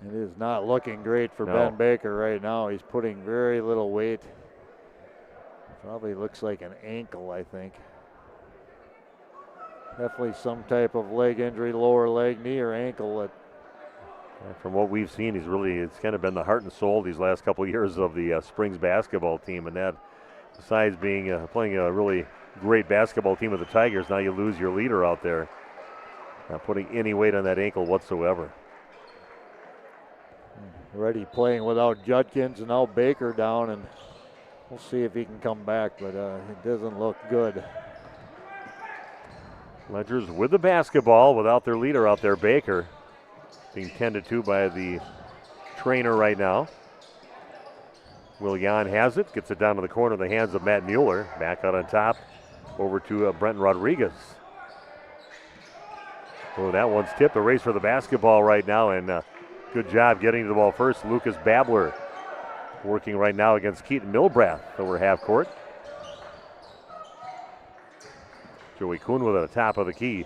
It is not looking great for Ben Baker right now. He's putting very little weight. Probably looks like an ankle, I think. Definitely some type of leg injury, lower leg, knee, or ankle. From what we've seen, it's kind of been the heart and soul these last couple of years of the Springs basketball team. And that, besides being playing a really great basketball team with the Tigers, now you lose your leader out there. Not putting any weight on that ankle whatsoever. Already playing without Judkins and now Baker down, and we'll see if he can come back, but it doesn't look good. Ledgers with the basketball without their leader out there, Baker. Being tended to by the trainer right now. Will Jan has it, gets it down to the corner of the hands of Matt Mueller. Back out on top, over to Brenton Rodriguez. Oh, that one's tipped. A race for the basketball right now, and good job getting to the ball first. Lucas Babler working right now against Keaton Milbrath over half court. Joey Kuhn with it at the top of the key.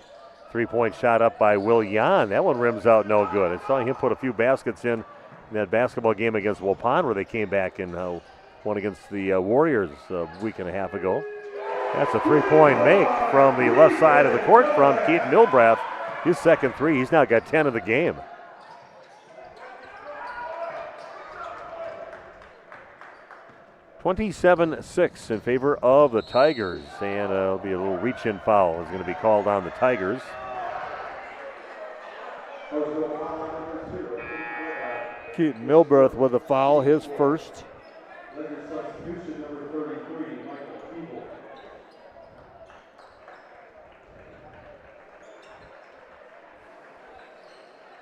3-point shot up by Will Jan. That one rims out no good. I saw him put a few baskets in that basketball game against Waupun where they came back and won against the Warriors a week and a half ago. That's a 3-point make from the left side of the court from Keaton Milbrath. His second three. He's now got 10 of the game. (27-6) in favor of the Tigers, and it'll be a little reach-in foul is going to be called on the Tigers. Keaton Milbrath with a foul, his first.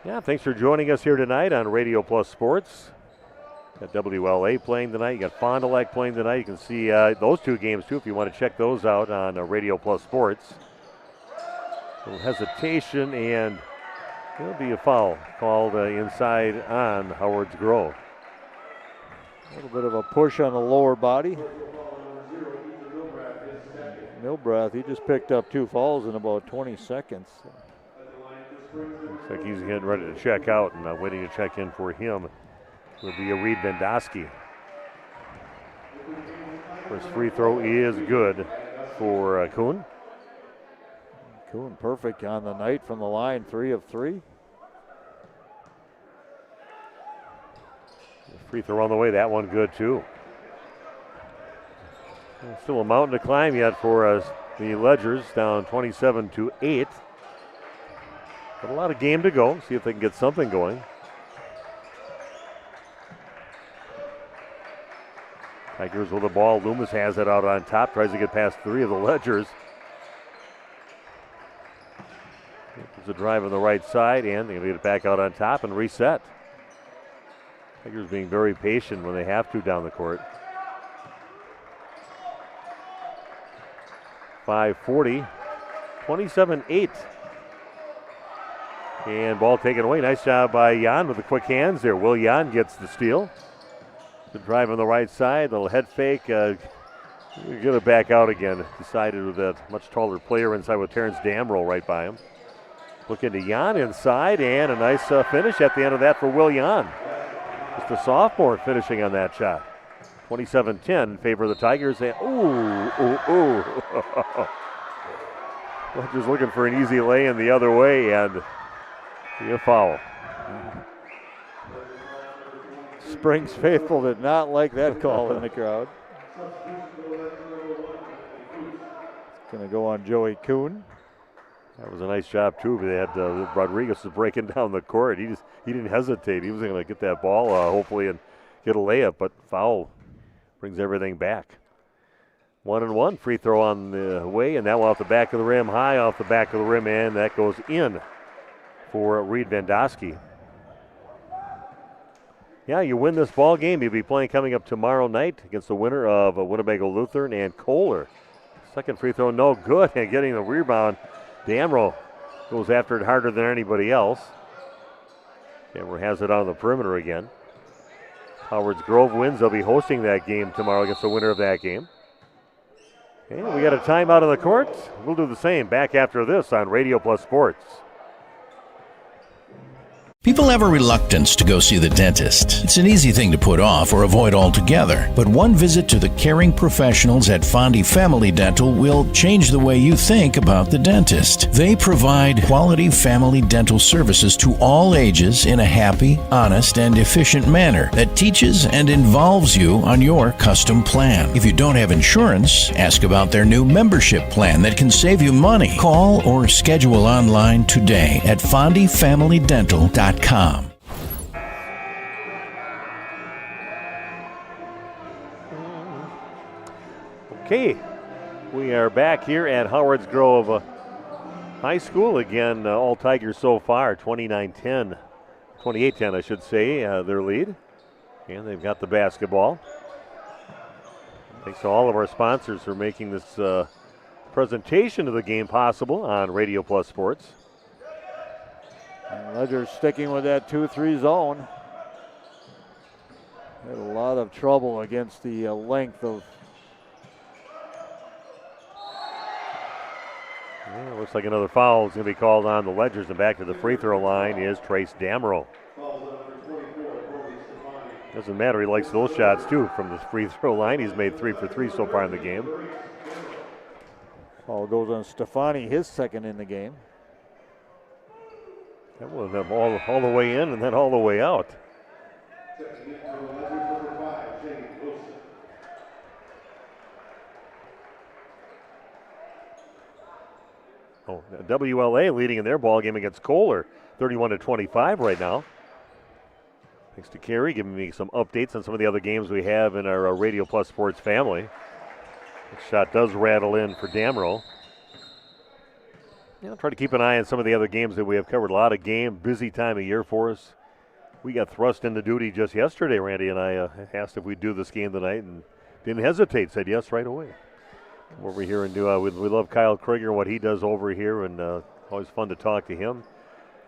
Yeah, thanks for joining us here tonight on Radio Plus Sports. Got WLA playing tonight. You got Fond du Lac playing tonight. You can see those two games too if you want to check those out on Radio Plus Sports. A little hesitation, and there'll be a foul called inside on Howard's Grove. A little bit of a push on the lower body. Milbrath, he just picked up 2 fouls in about 20 seconds. Looks like he's getting ready to check out, and waiting to check in for him will be a Reed Vendosky. First free throw is good for Kuhn. Kuhn perfect on the night from the line, 3 of 3. Free throw on the way, that one good too. Still a mountain to climb yet for the Ledgers, down 27-8. But a lot of game to go. See if they can get something going. Tigers with the ball. Loomis has it out on top. Tries to get past 3 of the Ledgers. There's a drive on the right side, and they're going to get it back out on top and reset. Tigers being very patient when they have to down the court. 5:40, 27-8. And ball taken away. Nice job by Jan with the quick hands there. Will Jan gets the steal. Good drive on the right side. Little head fake. Get it back out again. Decided with that much taller player inside with Terrence Damrell right by him. Looking to Jan inside, and a nice finish at the end of that for Will Jan. Just a sophomore finishing on that shot. 27-10 in favor of the Tigers. And just looking for an easy lay-in the other way, and a foul. Springs faithful did not like that call in the crowd. It's going to go on Joey Kuhn. That was a nice job too. They had Rodriguez breaking down the court. He didn't hesitate. He was going to get that ball hopefully and get a layup, but foul brings everything back. 1-1 free throw on the way, and that one off the back of the rim, high off the back of the rim, and that goes in for Reed Vendosky. Yeah, you win this ball game, you'll be playing coming up tomorrow night against the winner of Winnebago Lutheran and Kohler. Second free throw, no good, and getting the rebound. Damrell goes after it harder than anybody else. Damrell has it on the perimeter again. Howard's Grove wins. They'll be hosting that game tomorrow against the winner of that game. And we got a timeout on the court. We'll do the same back after this on Radio Plus Sports. People have a reluctance to go see the dentist. It's an easy thing to put off or avoid altogether. But one visit to the caring professionals at Fondi Family Dental will change the way you think about the dentist. They provide quality family dental services to all ages in a happy, honest, and efficient manner that teaches and involves you on your custom plan. If you don't have insurance, ask about their new membership plan that can save you money. Call or schedule online today at FondiFamilyDental.com. Okay, we are back here at Howard's Grove High School. Again, all Tigers so far, 29-10, 28-10 I should say, their lead. And they've got the basketball. Thanks to all of our sponsors for making this presentation of the game possible on Radio Plus Sports. Ledger sticking with that 2-3 zone. Had a lot of trouble against the length of. Yeah, looks like another foul is going to be called on the Ledgers, and back to the free throw line is Trace Damrell. Doesn't matter, he likes those shots too from the free throw line. He's made 3 for 3 so far in the game. Foul goes on Stefani, his second in the game. That was them all the way in and then all the way out. WLA leading in their ball game against Kohler, 31-25 right now. Thanks to Carrie giving me some updates on some of the other games we have in our Radio Plus Sports family. That shot does rattle in for Damrell. I'll try to keep an eye on some of the other games that we have covered. A lot of game, busy time of year for us. We got thrust into duty just yesterday. Randy and I asked if we'd do this game tonight and didn't hesitate, said yes right away. Come over here and do, we love Kyle Krieger and what he does over here, and always fun to talk to him.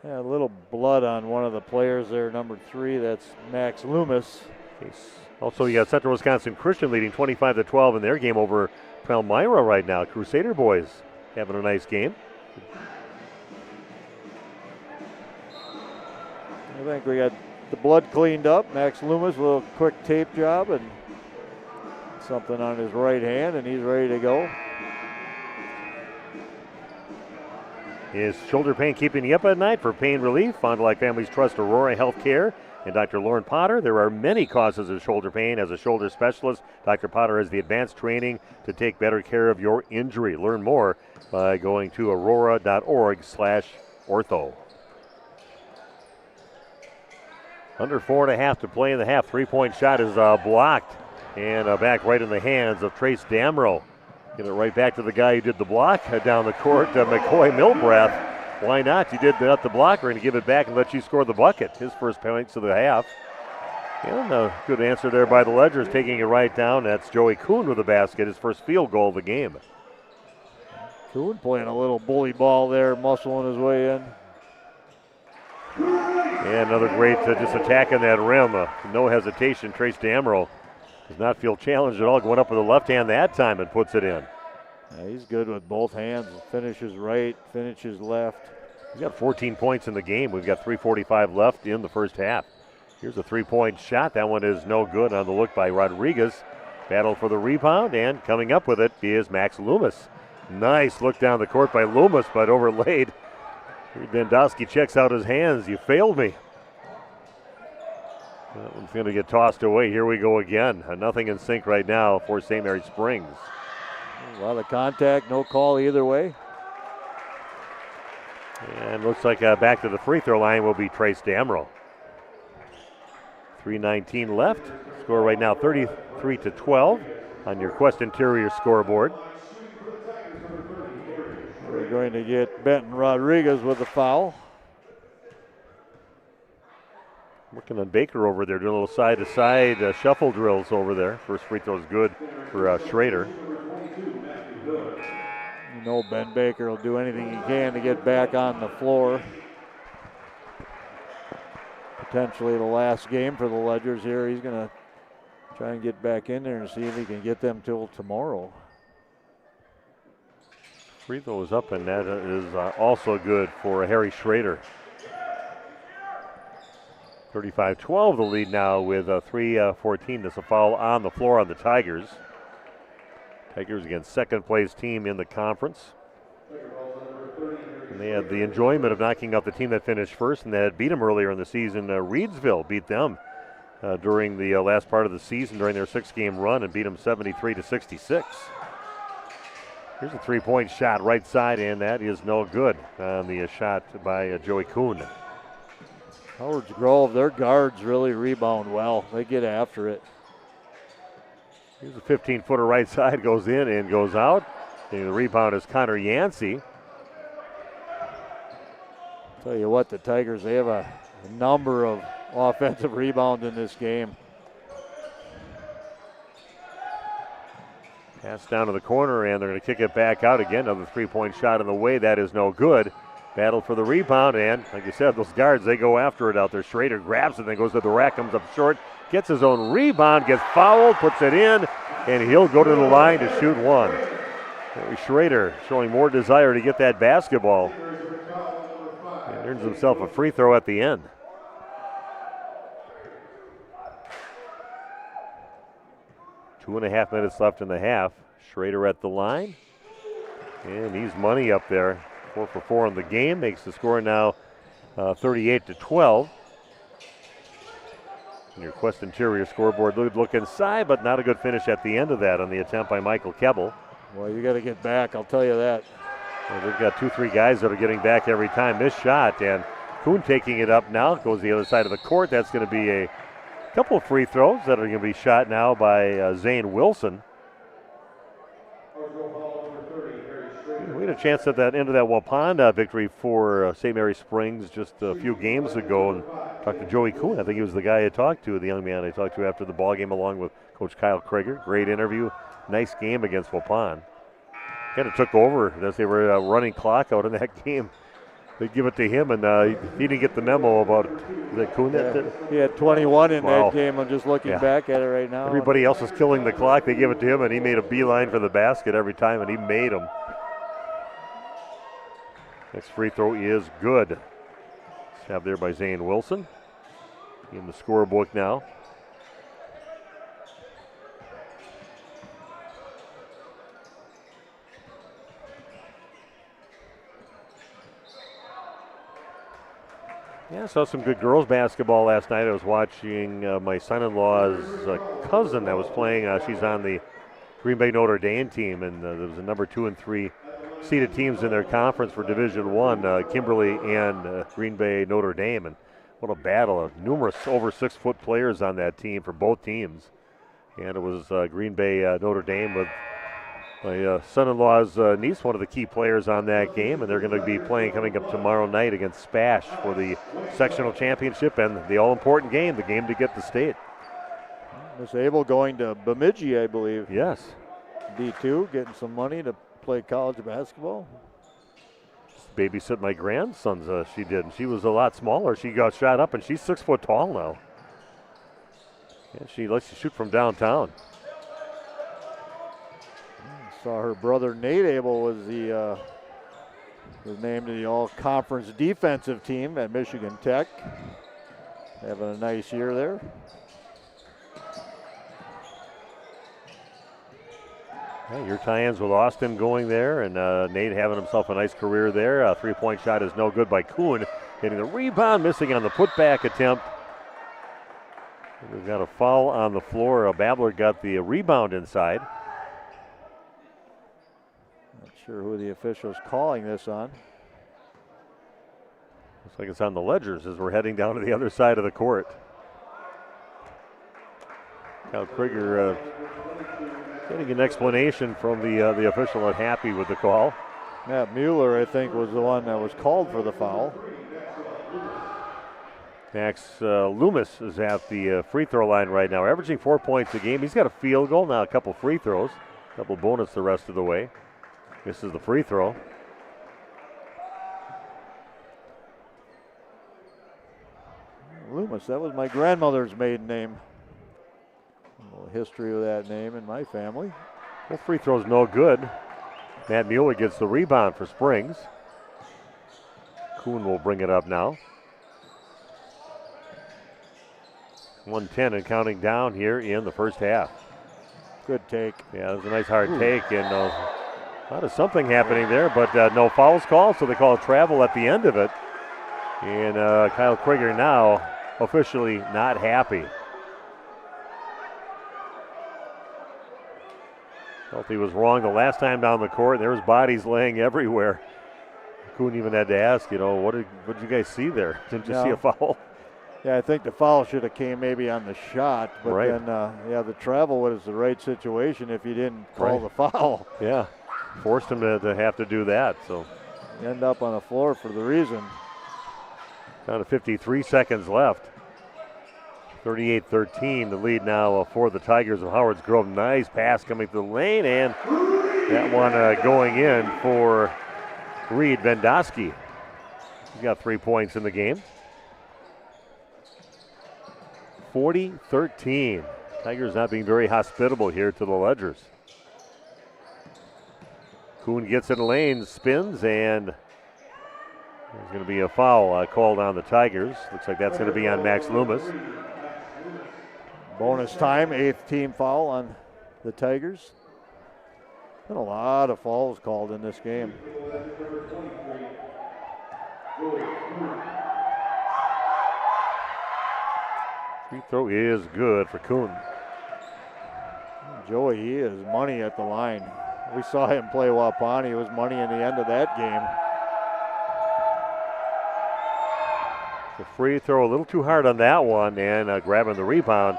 Yeah, a little blood on one of the players there, number 3. That's Max Loomis. Also, you got Central Wisconsin Christian leading 25-12 in their game over Palmyra right now. Crusader boys having a nice game. I think we got the blood cleaned up. Max Loomis, a little quick tape job and something on his right hand, and he's ready to go. Is shoulder pain keeping you up at night? For pain relief, Fond du Lac Families Trust Aurora Healthcare and Dr. Lauren Potter. There are many causes of shoulder pain. As a shoulder specialist, Dr. Potter has the advanced training to take better care of your injury. Learn more by going to aurora.org/ortho. Under 4.5 to play in the half. 3-point shot is blocked and back right in the hands of Trace Damrow. Get it right back to the guy who did the block down the court, McCoy Milbrath. Why not? You did not the blocker and give it back and let you score the bucket. His first points of the half. And a good answer there by the Ledgers, taking it right down. That's Joey Kuhn with the basket, his first field goal of the game. Kuhn playing a little bully ball there, muscling his way in. And another great just attacking that rim. No hesitation. Trace Damrow does not feel challenged at all, going up with the left hand that time and puts it in. Yeah, he's good with both hands. Finishes right, finishes left. He's got 14 points in the game. We've got 3:45 left in the first half. Here's a 3-point shot. That one is no good on the look by Rodriguez. Battle for the rebound, and coming up with it is Max Loomis. Nice look down the court by Loomis, but overlaid. Vendosky checks out his hands. You failed me. That one's going to get tossed away. Here we go again. Nothing in sync right now for St. Mary Springs. A lot of contact, no call either way. And looks like back to the free throw line will be Trace Damrow. 3:19 left. Score right now 33-12 on your Quest Interior scoreboard. We're going to get Benton Rodriguez with the foul. Working on Baker over there, doing a little side-to-side shuffle drills over there. First free throw is good for Schrader. You know Ben Baker will do anything he can to get back on the floor. Potentially the last game for the Ledgers here. He's going to try and get back in there and see if he can get them till tomorrow. Free throw is up, and that is also good for Harry Schrader. 35-12 the lead now with 3:14. There's a foul on the floor on the Tigers. Tigers against second place team in the conference. And they had the enjoyment of knocking out the team that finished first, and that had beat them earlier in the season. Reedsville beat them during the last part of the season during their 6-game run and beat them 73-66. Here's a 3-point shot right side, and that is no good on the shot by Joey Kuhn. Howard's Grove, their guards really rebound well. They get after it. Here's a 15-footer right side, goes in and goes out. And the rebound is Connor Yancey. Tell you what, the Tigers, they have a number of offensive rebounds in this game. Pass down to the corner, and they're going to kick it back out again. Another 3-point shot in the way. That is no good. Battle for the rebound, and like you said, those guards, they go after it out there. Schrader grabs it, then goes to the rack, comes up short, gets his own rebound, gets fouled, puts it in, and he'll go to the line to shoot one. Harry Schrader showing more desire to get that basketball. And earns himself a free throw at the end. Two and a half minutes left in the half. Schrader at the line, and he's money up there. 4 for 4 in the game, makes the score now 38-12. And your Quest Interior scoreboard, look inside, but not a good finish at the end of that on the attempt by Michael Kebbel. Well, you got to get back, I'll tell you that. Well, they've got 2-3 guys that are getting back every time. Missed shot, and Kuhn taking it up now, goes the other side of the court. That's going to be a couple of free throws that are going to be shot now by Zane Wilson. We had a chance at that end of that Wapanda victory for St. Mary Springs just a few games ago and Talked to Joey Kuhn. I think he was the guy I talked to, the young man I talked to after the ball game, along with Coach Kyle Krieger. Great interview. Nice game against Waupun. Kind of took over as they were running clock out in that game. They give it to him, and he didn't get the memo about the Kuhn. He had 21 in that game. I'm just looking back at it right now. Everybody else was killing the clock. They give it to him, and he made a beeline for the basket every time, and he made them. Next free throw is good. Stabbed there by Zane Wilson. In the scorebook now. Yeah, saw some good girls basketball last night. I was watching my son-in-law's cousin that was playing. She's on the Green Bay Notre Dame team, and there was a number 2 and 3 seeded teams in their conference for Division I, Kimberly and Green Bay Notre Dame. And what a battle. Numerous over 6-foot players on that team for both teams. And it was Green Bay Notre Dame with my son-in-law's niece, one of the key players on that game. And they're going to be playing coming up tomorrow night against Spash for the sectional championship and the all-important game, the game to get the state. Miss Abel going to Bemidji, I believe. Yes. D2, getting some money to play college basketball. Babysit my grandsons, she did. And she was a lot smaller. She got shot up, and she's 6 foot tall now. Yeah, she likes to shoot from downtown. Saw her brother Nate Abel was named to the all-conference defensive team at Michigan Tech. Having a nice year there. Yeah, your tie-ins with Austin going there, and Nate having himself a nice career there. A three-point shot is no good by Kuhn. Getting the rebound, missing on the putback attempt. We've got a foul on the floor. Babler got the rebound inside. Not sure who the official's calling this on. Looks like it's on the Ledgers as we're heading down to the other side of the court. Kyle Krieger getting an explanation from the official, not happy with the call. Matt Mueller, I think, was the one that was called for the foul. Max Loomis is at the free throw line right now, averaging 4 points a game. He's got a field goal, now a couple free throws, a couple bonus the rest of the way. This is the free throw. Loomis, that was my grandmother's maiden name. A little history of that name in my family. Well, free throw's no good. Matt Mueller gets the rebound for Springs. Kuhn will bring it up now. 1:10 and counting down here in the first half. Good take. Yeah, it was a nice hard take, and a lot of something happening there, but no fouls called, so they call travel at the end of it. And Kyle Krieger now officially not happy. Felt he was wrong the last time down the court. There was bodies laying everywhere. Kuhn even had to ask, what did you guys see there? Didn't you see a foul? Yeah, I think the foul should have came maybe on the shot, but right. Then, the travel was the right situation if you didn't call the foul. Yeah, forced him to have to do that. So you end up on the floor for the reason. Down to 53 seconds left. 38-13, the lead now for the Tigers of Howards Grove. Nice pass coming to the lane, and that one going in for Reed Vendosky. He's got 3 points in the game. 40-13. Tigers not being very hospitable here to the Ledgers. Kuhn gets in the lane, spins, and there's going to be a foul called on the Tigers. Looks like that's going to be on Max Loomis. Bonus time, 8th team foul on the Tigers. Been a lot of fouls called in this game. Free throw is good for Kuhn. Joey, he is money at the line. We saw him play Waupun. He was money in the end of that game. The free throw a little too hard on that one, and grabbing the rebound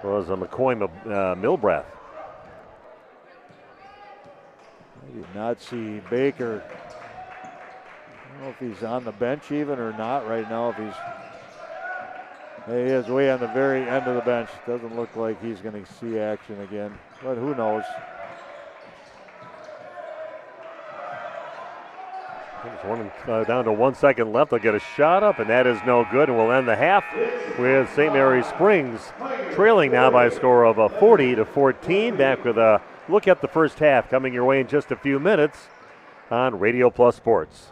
was McCoy Milbrath. I did not see Baker. I don't know if he's on the bench even or not right now. If he's He is way on the very end of the bench. Doesn't look like he's going to see action again, but who knows? Down to 1 second left. They'll get a shot up, and that is no good. And we'll end the half with St. Mary's Springs trailing now by a score of 40-14. Back with a look at the first half coming your way in just a few minutes on Radio Plus Sports.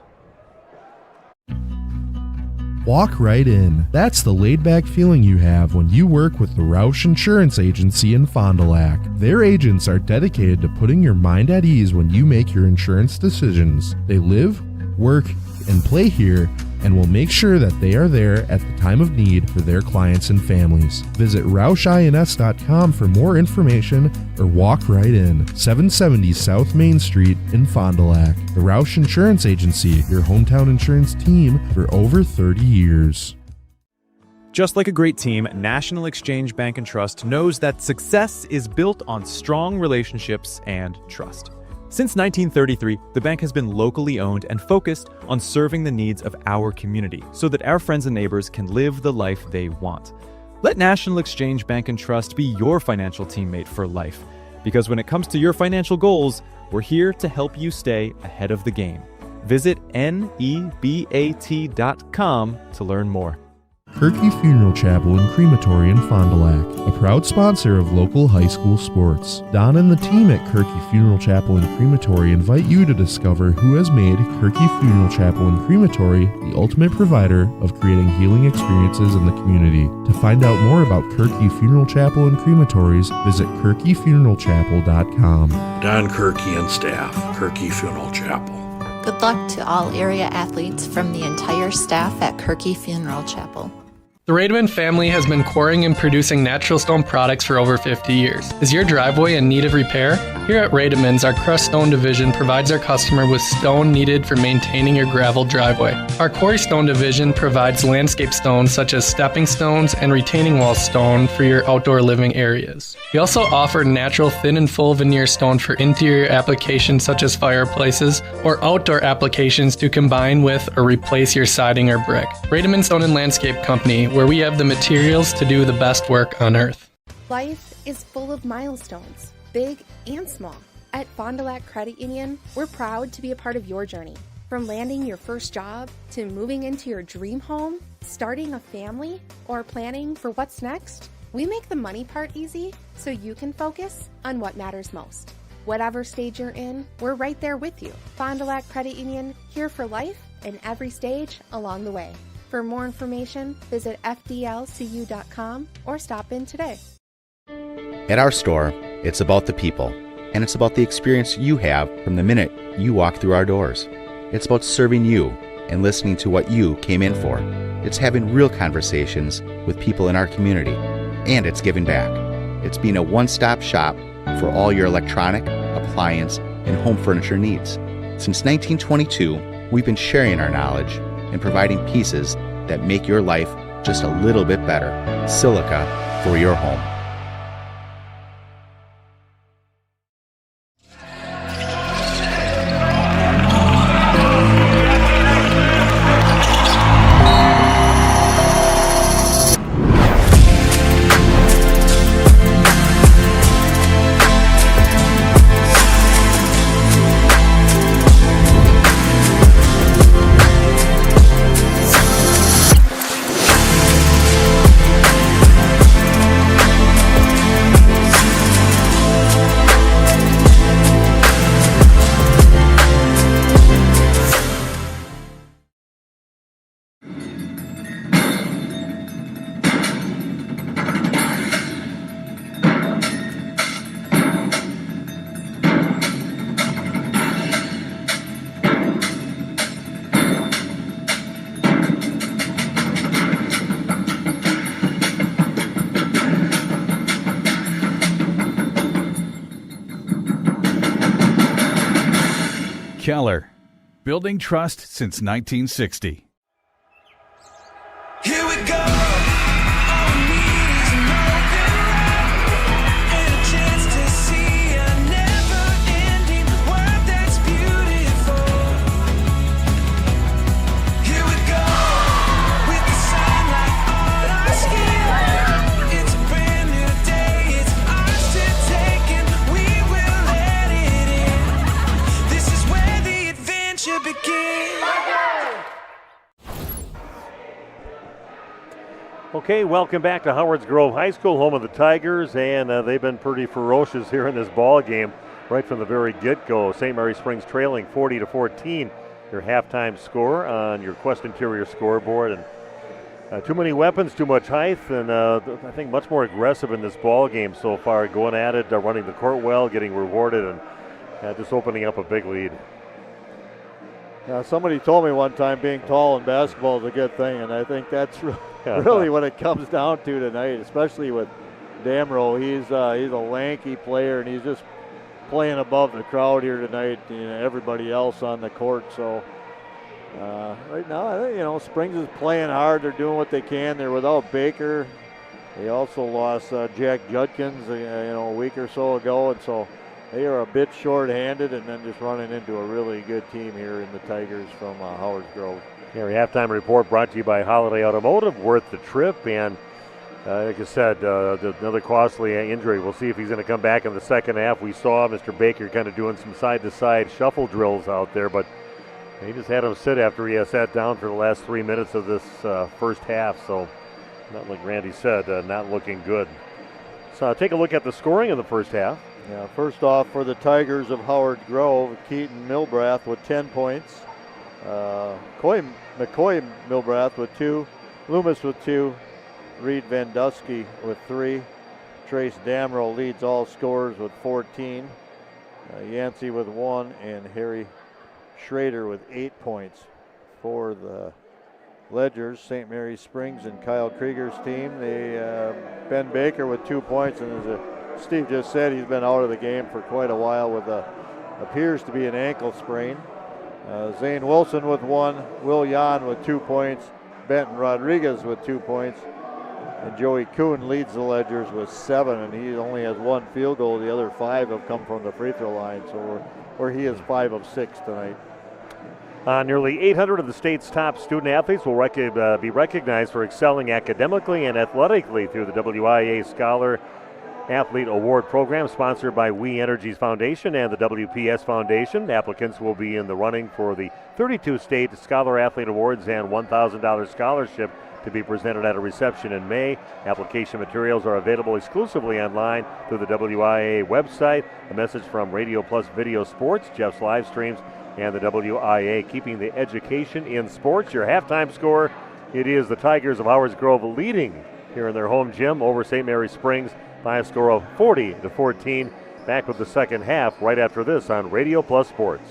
Walk right in. That's the laid-back feeling you have when you work with the Roush Insurance Agency in Fond du Lac. Their agents are dedicated to putting your mind at ease when you make your insurance decisions. They live, work, and play here, and will make sure that they are there at the time of need for their clients and families. Visit RoushINS.com for more information or walk right in. 770 South Main Street in Fond du Lac. The Roush Insurance Agency, your hometown insurance team for over 30 years. Just like a great team, National Exchange Bank and Trust knows that success is built on strong relationships and trust. Since 1933, the bank has been locally owned and focused on serving the needs of our community so that our friends and neighbors can live the life they want. Let National Exchange Bank and Trust be your financial teammate for life, because when it comes to your financial goals, we're here to help you stay ahead of the game. Visit nebat.com to learn more. Kirky Funeral Chapel and Crematory in Fond du Lac, a proud sponsor of local high school sports. Don and the team at Kirky Funeral Chapel and Crematory invite you to discover who has made Kirky Funeral Chapel and Crematory the ultimate provider of creating healing experiences in the community. To find out more about Kirky Funeral Chapel and Crematories, visit kirkyfuneralchapel.com. Don Kirky and staff, Kirky Funeral Chapel. Good luck to all area athletes from the entire staff at Kirky Funeral Chapel. The Rademan family has been quarrying and producing natural stone products for over 50 years. Is your driveway in need of repair? Here at Rademan's, our crushed stone division provides our customer with stone needed for maintaining your gravel driveway. Our quarry stone division provides landscape stones such as stepping stones and retaining wall stone for your outdoor living areas. We also offer natural thin and full veneer stone for interior applications such as fireplaces or outdoor applications to combine with or replace your siding or brick. Rademan Stone and Landscape Company, where we have the materials to do the best work on earth. Life is full of milestones, big and small. At Fond du Lac Credit Union, we're proud to be a part of your journey. From landing your first job to moving into your dream home, starting a family, or planning for what's next, we make the money part easy so you can focus on what matters most. Whatever stage you're in, we're right there with you. Fond du Lac Credit Union, here for life and every stage along the way. For more information, visit fdlcu.com or stop in today. At our store, it's about the people, and it's about the experience you have from the minute you walk through our doors. It's about serving you and listening to what you came in for. It's having real conversations with people in our community, and it's giving back. It's being a one-stop shop for all your electronic, appliance, and home furniture needs. Since 1922, we've been sharing our knowledge and providing pieces that make your life just a little bit better. Silica for your home. Keller, building trust since 1960. Here we go. Skin Okay, welcome back to Howards Grove High School, home of the Tigers, and they've been pretty ferocious here in this ball game right from the very get-go. St. Mary Springs trailing 40-14, your halftime score on your Quest Interior scoreboard. And too many weapons, too much height, and I think much more aggressive in this ball game so far, going at it, running the court well, getting rewarded, and just opening up a big lead. Yeah, somebody told me one time being tall in basketball is a good thing, and I think that's really what it comes down to tonight, especially with Damrow. He's a lanky player, and he's just playing above the crowd here tonight, everybody else on the court. So right now, I think, Springs is playing hard. They're doing what they can. They're without Baker. They also lost Jack Judkins, a week or so ago, and so they are a bit short-handed, and then just running into a really good team here in the Tigers from Howards Grove. Our halftime report brought to you by Holiday Automotive, worth the trip. And like I said, another costly injury. We'll see if he's going to come back in the second half. We saw Mr. Baker kind of doing some side-to-side shuffle drills out there, but he just had him sit after he sat down for the last 3 minutes of this first half. So, not like Randy said, not looking good. So take a look at the scoring in the first half. Yeah, first off, for the Tigers of Howards Grove, Keaton Milbrath with 10 points. McCoy Milbrath with 2, Loomis with 2, Reed Vandusky with 3, Trace Damrow leads all scorers with 14, Yancey with 1, and Harry Schrader with 8 points. For the Ledgers, St. Mary Springs and Kyle Krieger's team, Ben Baker with 2 points, and as Steve just said, he's been out of the game for quite a while with appears to be an ankle sprain. Zane Wilson with 1, Will Yan with 2 points, Benton Rodriguez with 2 points, and Joey Kuhn leads the Ledgers with 7, and he only has 1 field goal. The other 5 have come from the free throw line, so where he is 5 of 6 tonight. Nearly 800 of the state's top student athletes will be recognized for excelling academically and athletically through the WIA Scholar Athlete Award Program, sponsored by We Energies Foundation and the WPS Foundation. Applicants will be in the running for the 32 state Scholar Athlete Awards and $1,000 scholarship to be presented at a reception in May. Application materials are available exclusively online through the WIA website. A message from Radio Plus Video Sports, Jeff's live streams, and the WIA, keeping the education in sports. Your halftime score, it is the Tigers of Howards Grove leading here in their home gym over St. Mary Springs by a score of 40-14. Back with the second half right after this on Radio Plus Sports.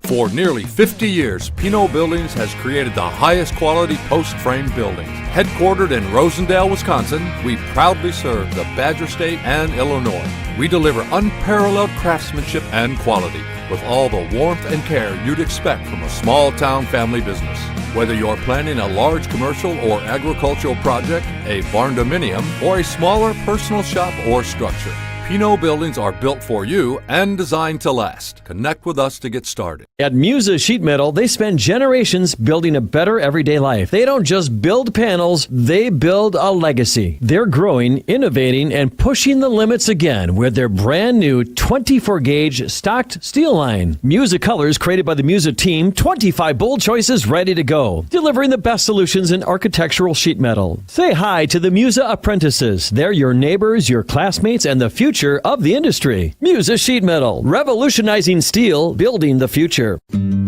For nearly 50 years, Pinot Buildings has created the highest quality post-frame buildings. Headquartered in Rosendale, Wisconsin, we proudly serve the Badger State and Illinois. We deliver unparalleled craftsmanship and quality with all the warmth and care you'd expect from a small-town family business. Whether you're planning a large commercial or agricultural project, a barn-dominium, or a smaller personal shop or structure, Pinot Buildings are built for you and designed to last. Connect with us to get started. At Musa Sheet Metal, they spend generations building a better everyday life. They don't just build panels, they build a legacy. They're growing, innovating, and pushing the limits again with their brand new 24-gauge stocked steel line. Musa colors created by the Musa team, 25 bold choices ready to go. Delivering the best solutions in architectural sheet metal. Say hi to the Musa apprentices. They're your neighbors, your classmates, and the future of the industry. Musa Sheet Metal, revolutionizing steel, building the future.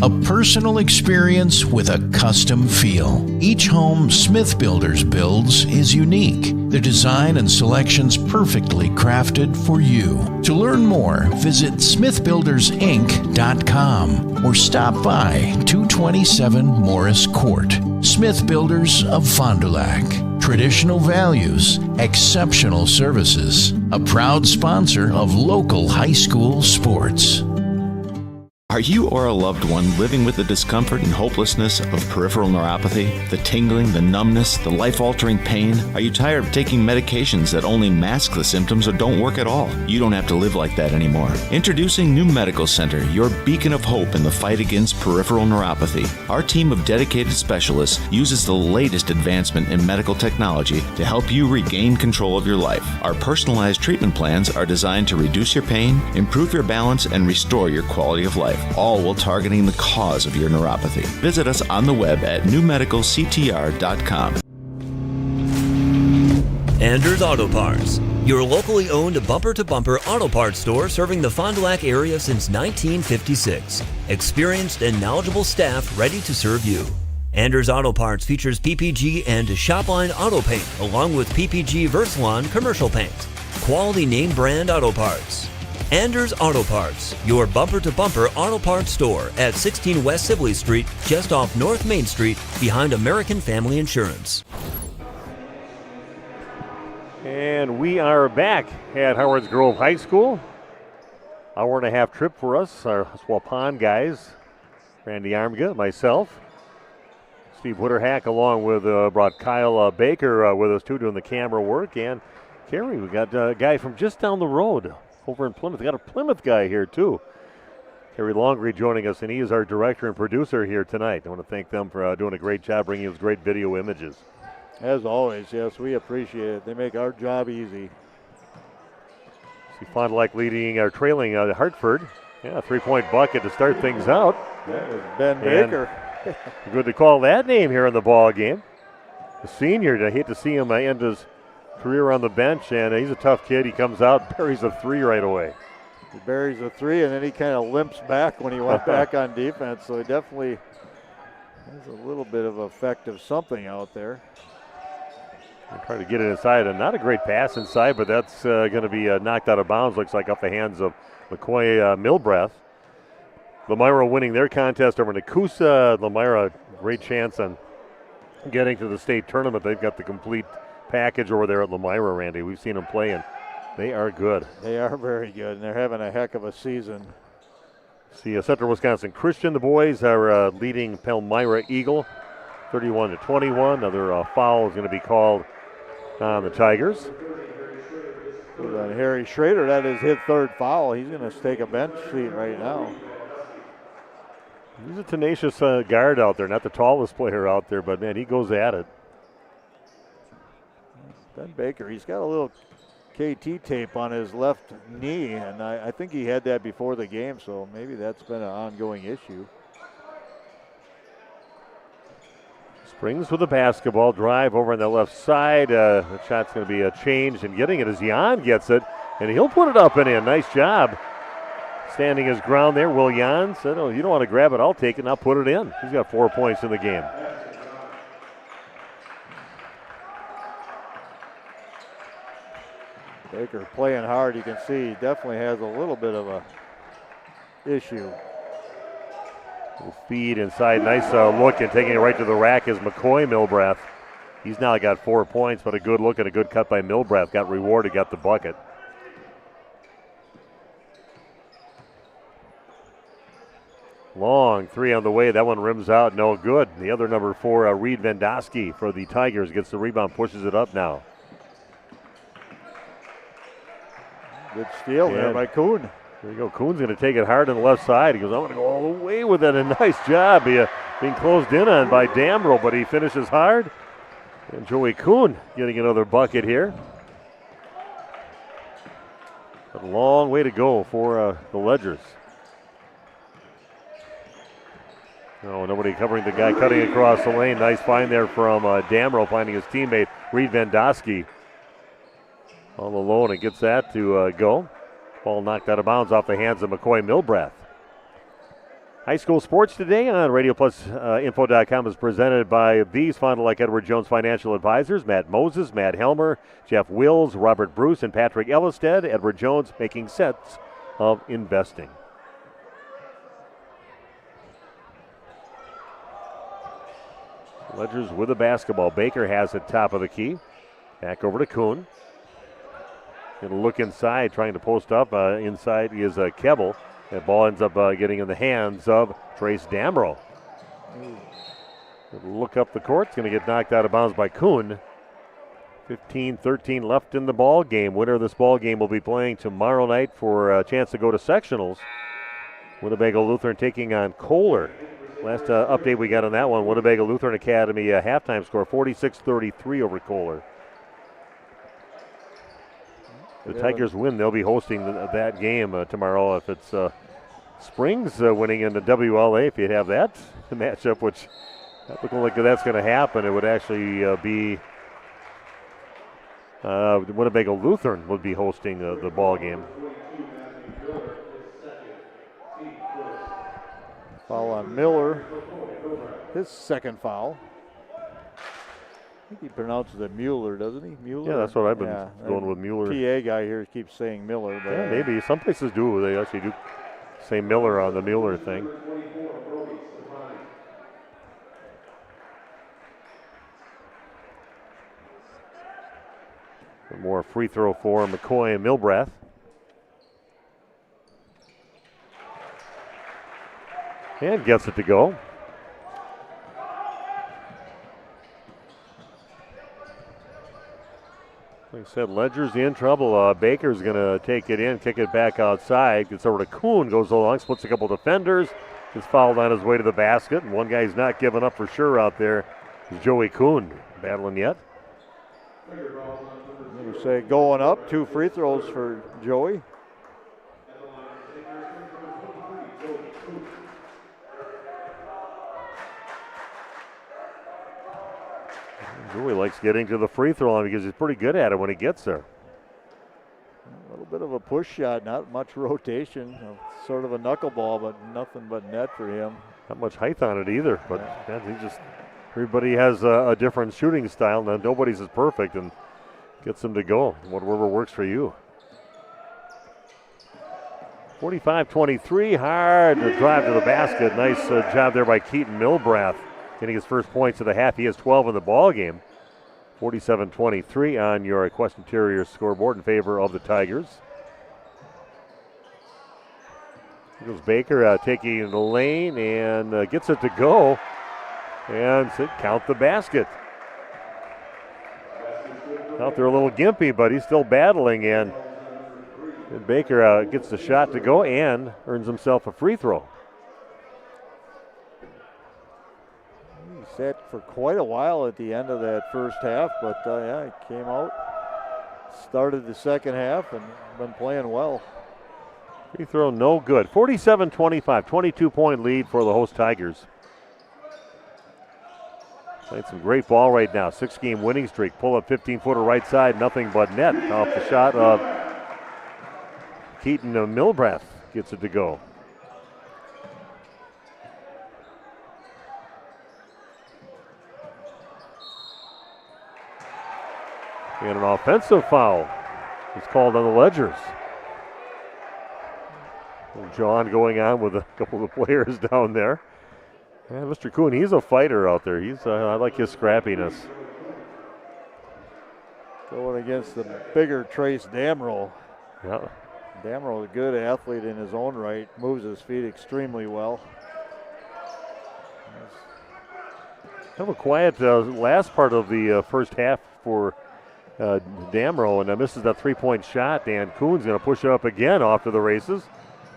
A personal experience with a custom feel. Each home Smith Builders builds is unique. Their design and selections perfectly crafted for you. To learn more, visit smithbuildersinc.com or stop by 227 Morris Court. Smith Builders of Fond du Lac. Traditional values, exceptional services. A proud sponsor of local high school sports. Are you or a loved one living with the discomfort and hopelessness of peripheral neuropathy? The tingling, the numbness, the life-altering pain? Are you tired of taking medications that only mask the symptoms or don't work at all? You don't have to live like that anymore. Introducing New Medical Center, your beacon of hope in the fight against peripheral neuropathy. Our team of dedicated specialists uses the latest advancement in medical technology to help you regain control of your life. Our personalized treatment plans are designed to reduce your pain, improve your balance, and restore your quality of life, all while targeting the cause of your neuropathy. Visit us on the web at newmedicalctr.com. Anders Auto Parts, your locally owned bumper-to-bumper auto parts store serving the Fond du Lac area since 1956. Experienced and knowledgeable staff ready to serve you. Anders Auto Parts features PPG and Shopline Auto Paint, along with PPG Versalon Commercial Paint. Quality name brand auto parts. Anders Auto Parts, your bumper-to-bumper auto parts store at 16 West Sibley Street, just off North Main Street, behind American Family Insurance. And we are back at Howards Grove High School. Hour-and-a-half trip for us, our Swapon guys. Randy Armga, myself. Steve Witterhack, along with brought Kyle Baker with us too, doing the camera work. And Kerry, we got a guy from just down the road over in Plymouth. We got a Plymouth guy here too. Kerry Longree joining us, and he is our director and producer here tonight. I want to thank them for doing a great job bringing us great video images. As always, yes, we appreciate it. They make our job easy. See Fond du Lac leading or trailing Hartford. Yeah, 3-point bucket to start things out. That was Ben Baker. Good to call that name here in the ball game. The senior, I hate to see him end his career on the bench, and he's a tough kid. He comes out, buries a three right away. He buries a three, and then he kind of limps back when he went back on defense, so he definitely has a little bit of effect of something out there. Try to get it inside, and not a great pass inside, but that's going to be knocked out of bounds, looks like off the hands of McCoy Milbrath. Lemira winning their contest over Nakusa. Lemira, great chance on getting to the state tournament. They've got the complete package over there at Lemira, Randy. We've seen them play, and they are good. They are very good, and they're having a heck of a season. See, Central Wisconsin Christian, the boys are leading Palmyra Eagle 31-21. Another foul is going to be called on the Tigers. Harry Schrader, that is his third foul. He's going to take a bench seat right now. He's a tenacious guard out there, not the tallest player out there, but man, he goes at it. Ben Baker, he's got a little KT tape on his left knee, and I think he had that before the game, so maybe that's been an ongoing issue. Springs with the basketball, drive over on the left side. The shot's going to be changed, and getting it as Jan gets it, and he'll put it up and in. Nice job. Standing his ground there, Will Jan said, oh, you don't want to grab it, I'll take it and I'll put it in. He's got 4 points in the game. Baker playing hard. You can see he definitely has a little bit of a issue. Feed inside, nice look, and taking it right to the rack is McCoy Milbrath. He's now got 4 points, but a good look and a good cut by Milbrath. Got rewarded, got the bucket. Long three on the way. That one rims out, no good. The other number 4, Reed Vendosky for the Tigers, gets the rebound, pushes it up now. Good steal there by Kuhn. There you go. Kuhn's going to take it hard on the left side. He goes, I'm going to go all the way with it. A nice job being closed in on by Damrell, but he finishes hard. And Joey Kuhn getting another bucket here. A long way to go for the Ledgers. Oh, nobody covering the guy cutting across the lane. Nice find there from Damrell, finding his teammate, Reed Vendosky. All alone and gets that to go. Ball knocked out of bounds off the hands of McCoy Milbrath. High school sports today on RadioPlusInfo.com is presented by these Fond du Lac Edward Jones financial advisors: Matt Moses, Matt Helmer, Jeff Wills, Robert Bruce, and Patrick Ellisted. Edward Jones, making sense of investing. Ledgers with the basketball. Baker has it top of the key. Back over to Kuhn. Going to look inside, trying to post up. Inside is Kebbel. That ball ends up getting in the hands of Trace Damrell. Look up the court. It's going to get knocked out of bounds by Kuhn. 15-13 left in the ball game. Winner of this ball game will be playing tomorrow night for a chance to go to sectionals. Winnebago Lutheran taking on Kohler. Last update we got on that one, Winnebago Lutheran Academy halftime score 46-33 over Kohler. The Tigers win, they'll be hosting that game tomorrow. If it's Springs winning in the WLA, if you have that matchup, which not looking like that's going to happen, it would actually be Winnebago Lutheran would be hosting the ball game. Foul on Miller. His second foul. I think he pronounces it Mueller, doesn't he? Mueller? Yeah, that's what I've been going with Mueller. PA guy here keeps saying Miller. But yeah, maybe. Some places do. They actually do say Miller on the Mueller thing. More free throw for McCoy and Milbrath. And gets it to go. Like I said, Ledger's in trouble. Baker's going to take it in, kick it back outside. Gets over to Kuhn, goes along, splits a couple defenders. Gets fouled on his way to the basket. And one guy who's not giving up for sure out there is Joey Kuhn. Battling yet. I'm going to say going up, 2 free throws for Joey. Joey likes getting to the free throw line because he's pretty good at it when he gets there. A little bit of a push shot, not much rotation. Sort of a knuckleball, but nothing but net for him. Not much height on it either, but everybody has a different shooting style. Now nobody's as perfect and gets them to go. Whatever works for you. 45-23, hard to drive to the basket. Nice job there by Keaton Milbrath. Getting his first points of the half. He has 12 in the ball game. 47-23 on your Quest Interior scoreboard in favor of the Tigers. Here goes Baker taking the lane and gets it to go. And count the basket. Out there a little gimpy, but he's still battling. And Baker gets the shot to go and earns himself a free throw. Sat for quite a while at the end of that first half, but he came out, started the second half, and been playing well. Free throw no good. 47-25, 22-point lead for the host Tigers. Playing some great ball right now. 6-game winning streak. Pull up 15-footer right side, nothing but net. Off the shot of Keaton Milbrath gets it to go. And an offensive foul is called on the Ledgers. John going on with a couple of players down there. And Mr. Kuhn, he's a fighter out there. I like his scrappiness. Going against the bigger Trace Damrow. Yeah. Damrow, a good athlete in his own right, moves his feet extremely well. Kind of a quiet last part of the first half for Damrow, and misses that three-point shot. Dan Kuhn's going to push it up again off to the races.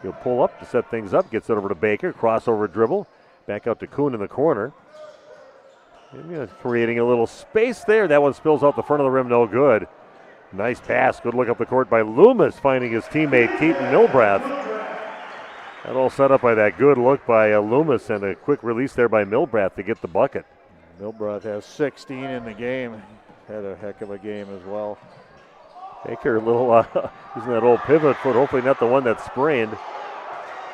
He'll pull up to set things up, gets it over to Baker, crossover dribble, back out to Kuhn in the corner. And, creating a little space there. That one spills out the front of the rim, no good. Nice pass, good look up the court by Loomis, finding his teammate Keaton Milbrath. That all set up by that good look by Loomis, and a quick release there by Milbrath to get the bucket. Milbrath has 16 in the game. Had a heck of a game as well. Baker using that old pivot foot, hopefully not the one that's sprained.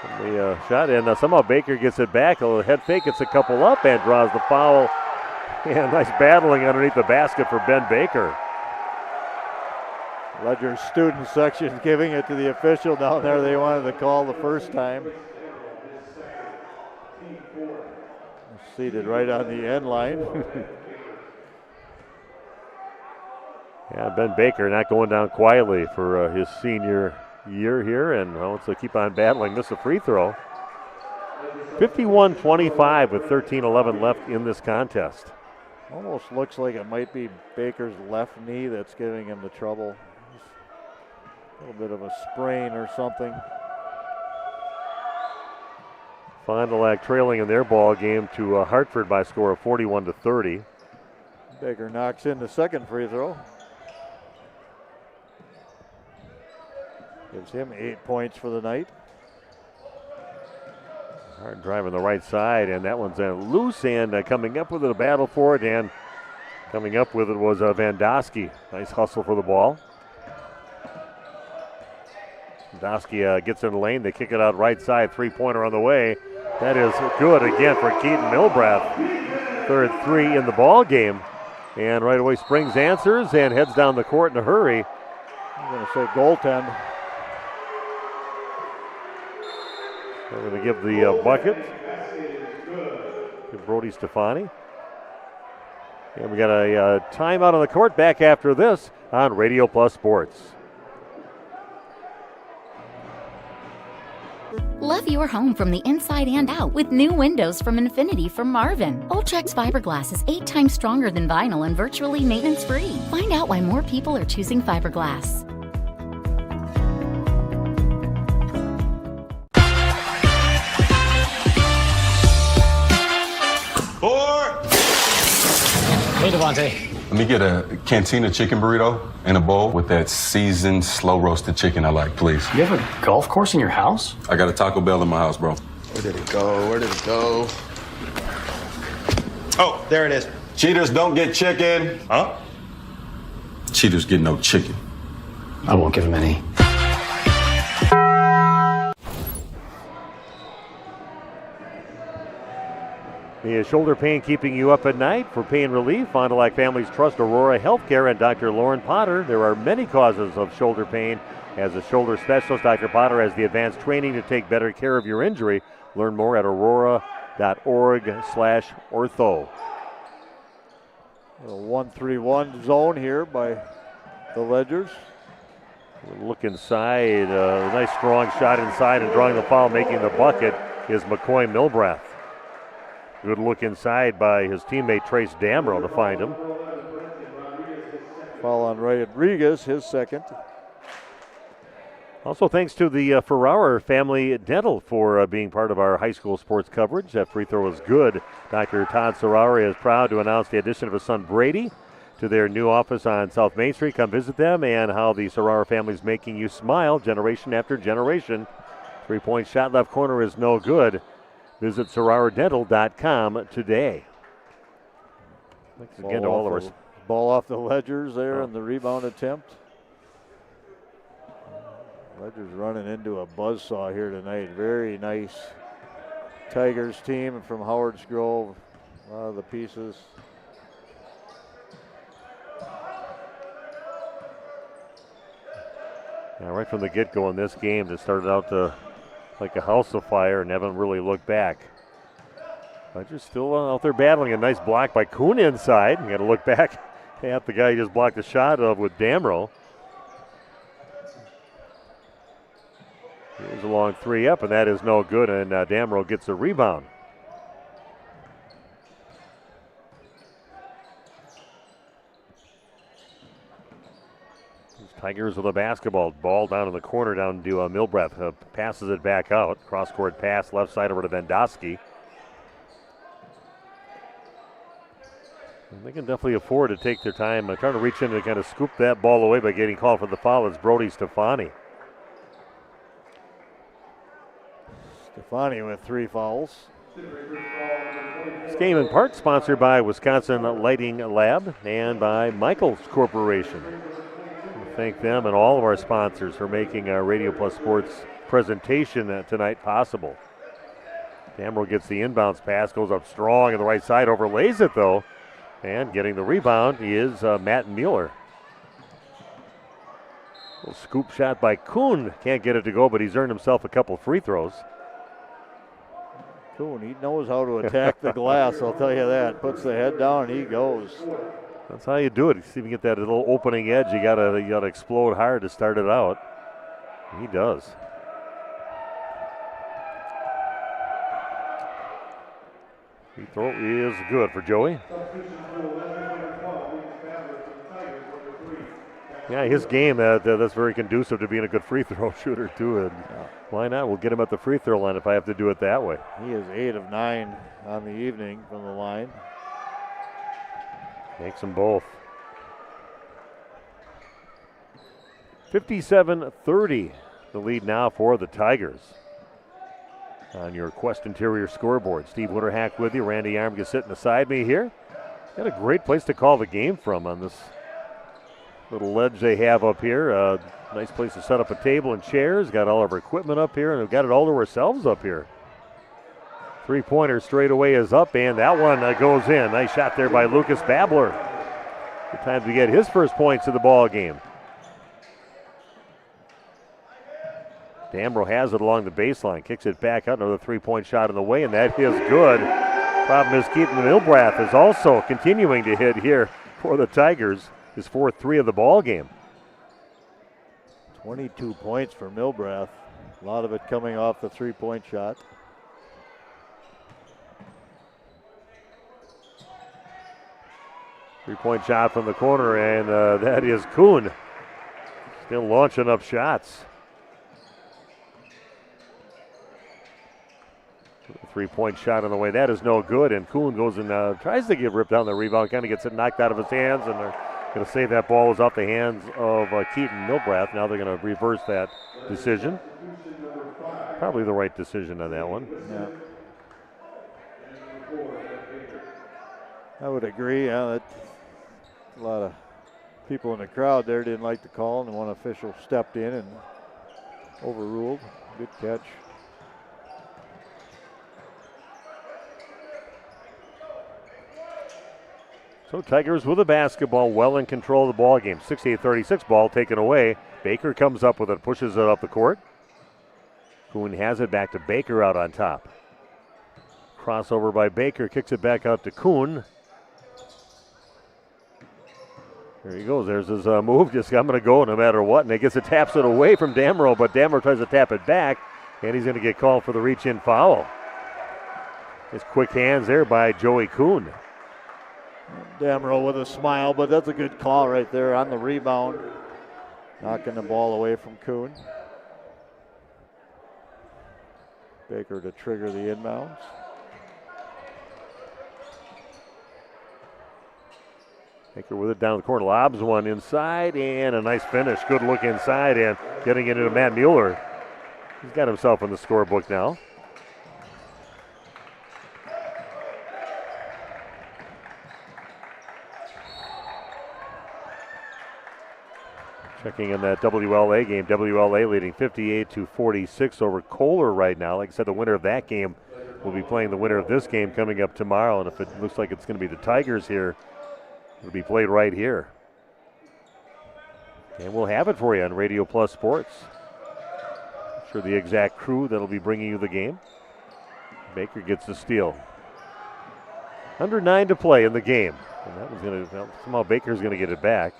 And the shot in. Somehow Baker gets it back. A head fake, gets a couple up and draws the foul. And nice battling underneath the basket for Ben Baker. Ledger's student section giving it to the official down there. They wanted the call the first time. Seated right on the end line. Yeah, Ben Baker not going down quietly for his senior year here, and wants to keep on battling. Miss a free throw. 51-25 with 13-11 left in this contest. Almost looks like it might be Baker's left knee that's giving him the trouble. A little bit of a sprain or something. Fond du Lac trailing in their ball game to Hartford by a score of 41-30. Baker knocks in the second free throw. Gives him 8 points for the night. Hard driving the right side, and that one's loose, and coming up with a battle for it, and Coming up with it was Vandosky. Nice hustle for the ball. Vandosky gets in the lane. They kick it out right side. Three-pointer on the way. That is good again for Keaton Milbrath. Third three in the ball game. And right away Springs answers and heads down the court in a hurry. I'm going to say goaltend. They're going to give the bucket to Brody Stefani. And we got a timeout on the court. Back after this on Radio Plus Sports. Love your home from the inside and out with new windows from Infinity from Marvin. Ultrex fiberglass is 8 times stronger than vinyl and virtually maintenance-free. Find out why more people are choosing fiberglass. Hey, Devontae. Let me get a Cantina chicken burrito and a bowl with that seasoned, slow-roasted chicken I like, please. You have a golf course in your house? I got a Taco Bell in my house, bro. Where did it go? Where did it go? Oh, there it is. Cheaters don't get chicken. Huh? Cheaters get no chicken. I won't give him any. Is shoulder pain keeping you up at night? For pain relief, Fond du Lac Families trust Aurora Healthcare and Dr. Lauren Potter. There are many causes of shoulder pain. As a shoulder specialist, Dr. Potter has the advanced training to take better care of your injury. Learn more at aurora.org/ortho. A 1-3-1 zone here by the Ledgers. Look inside. A nice strong shot inside and drawing the foul, making the bucket is McCoy Milbrath. Good look inside by his teammate Trace Damrow to find him. Foul on Rodriguez, his second. Also thanks to the Ferrauer Family Dental for being part of our high school sports coverage. That free throw was good. Dr. Todd Ferrauer is proud to announce the addition of his son Brady to their new office on South Main Street. Come visit them and how the Ferrauer family is making you smile generation after generation. 3-point shot left corner is no good. Visit SerrauerDental.com today. Thanks again to all of us. Ball off the Ledgers there on the rebound attempt. Ledgers running into a buzzsaw here tonight. Very nice Tigers team from Howard's Grove. A lot of the pieces. Now, right from the get-go in this game, it started out like a house of fire and haven't really looked back. Ledgers still out there battling. A nice block by Kuhn inside. You got to look back at the guy he just blocked a shot of with Damrow. Here's a long three up, and that is no good, and Damrow gets a rebound. Tigers with a basketball. Ball down in the corner, down to Milbrath. Passes it back out. Cross-court pass, left side over to Vandosky. And they can definitely afford to take their time. Trying to reach in to kind of scoop that ball away by getting called for the foul. It's Brody Stefani. Stefani with 3 fouls. This game in part sponsored by Wisconsin Lighting Lab and by Michaels Corporation. Thank them and all of our sponsors for making our Radio Plus Sports presentation tonight possible. Damrow gets the inbounds pass, goes up strong on the right side, overlays it though, and getting the rebound is Matt Mueller. Little scoop shot by Kuhn, can't get it to go, but he's earned himself a couple free throws. Kuhn, he knows how to attack the glass, I'll tell you that. Puts the head down and he goes. That's how you do it. You see if you get that little opening edge, you gotta explode hard to start it out. He does. Free throw is good for Joey. Yeah, his game, that's very conducive to being a good free throw shooter too. And why not? We'll get him at the free throw line if I have to do it that way. He is 8 of 9 on the evening from the line. Makes them both. 57-30, the lead now for the Tigers. On your Quest Interior scoreboard, Steve Winterhack with you. Randy Armgus sitting beside me here. Got a great place to call the game from on this little ledge they have up here. Nice place to set up a table and chairs. Got all of our equipment up here, and we've got it all to ourselves up here. Three-pointer straight away is up, and that one goes in. Nice shot there by Lucas Babler. Good time to get his first points of the ball game. Damro has it along the baseline, kicks it back out, another three-point shot in the way, and that is good. Problem is Keaton Milbrath is also continuing to hit here for the Tigers. His fourth three of the ball game. 22 points for Milbrath. A lot of it coming off the three-point shot. Three-point shot from the corner, and that is Kuhn. Still launching up shots. Three-point shot on the way. That is no good, and Kuhn goes and tries to get ripped down the rebound. Kind of gets it knocked out of his hands, and they're going to say that ball was off the hands of Keaton Milbrath. Now they're going to reverse that decision. Probably the right decision on that one. Yeah. I would agree. That a lot of people in the crowd there didn't like the call, and one official stepped in and overruled. Good catch. So Tigers with the basketball, well in control of the ball game. 68-36 ball taken away. Baker comes up with it, pushes it up the court. Kuhn has it back to Baker out on top. Crossover by Baker, kicks it back out to Kuhn. There he goes. There's his move. Just I'm going to go no matter what. And he gets it, taps it away from Damro, but Damro tries to tap it back, and he's going to get called for the reach-in foul. His quick hands there by Joey Kuhn. Damro with a smile, but that's a good call right there on the rebound. Knocking the ball away from Kuhn. Baker to trigger the inbounds. Baker with it down the corner, lobs one inside, and a nice finish. Good look inside, and getting it into Matt Mueller. He's got himself in the scorebook now. Checking in that WLA game. WLA leading 58-46 over Kohler right now. Like I said, the winner of that game will be playing the winner of this game coming up tomorrow. And if it looks like it's going to be the Tigers here, it'll be played right here. And we'll have it for you on Radio Plus Sports. I'm sure the exact crew that'll be bringing you the game. Baker gets the steal. Under 9 to play in the game. And that was going to, somehow Baker's going to get it back.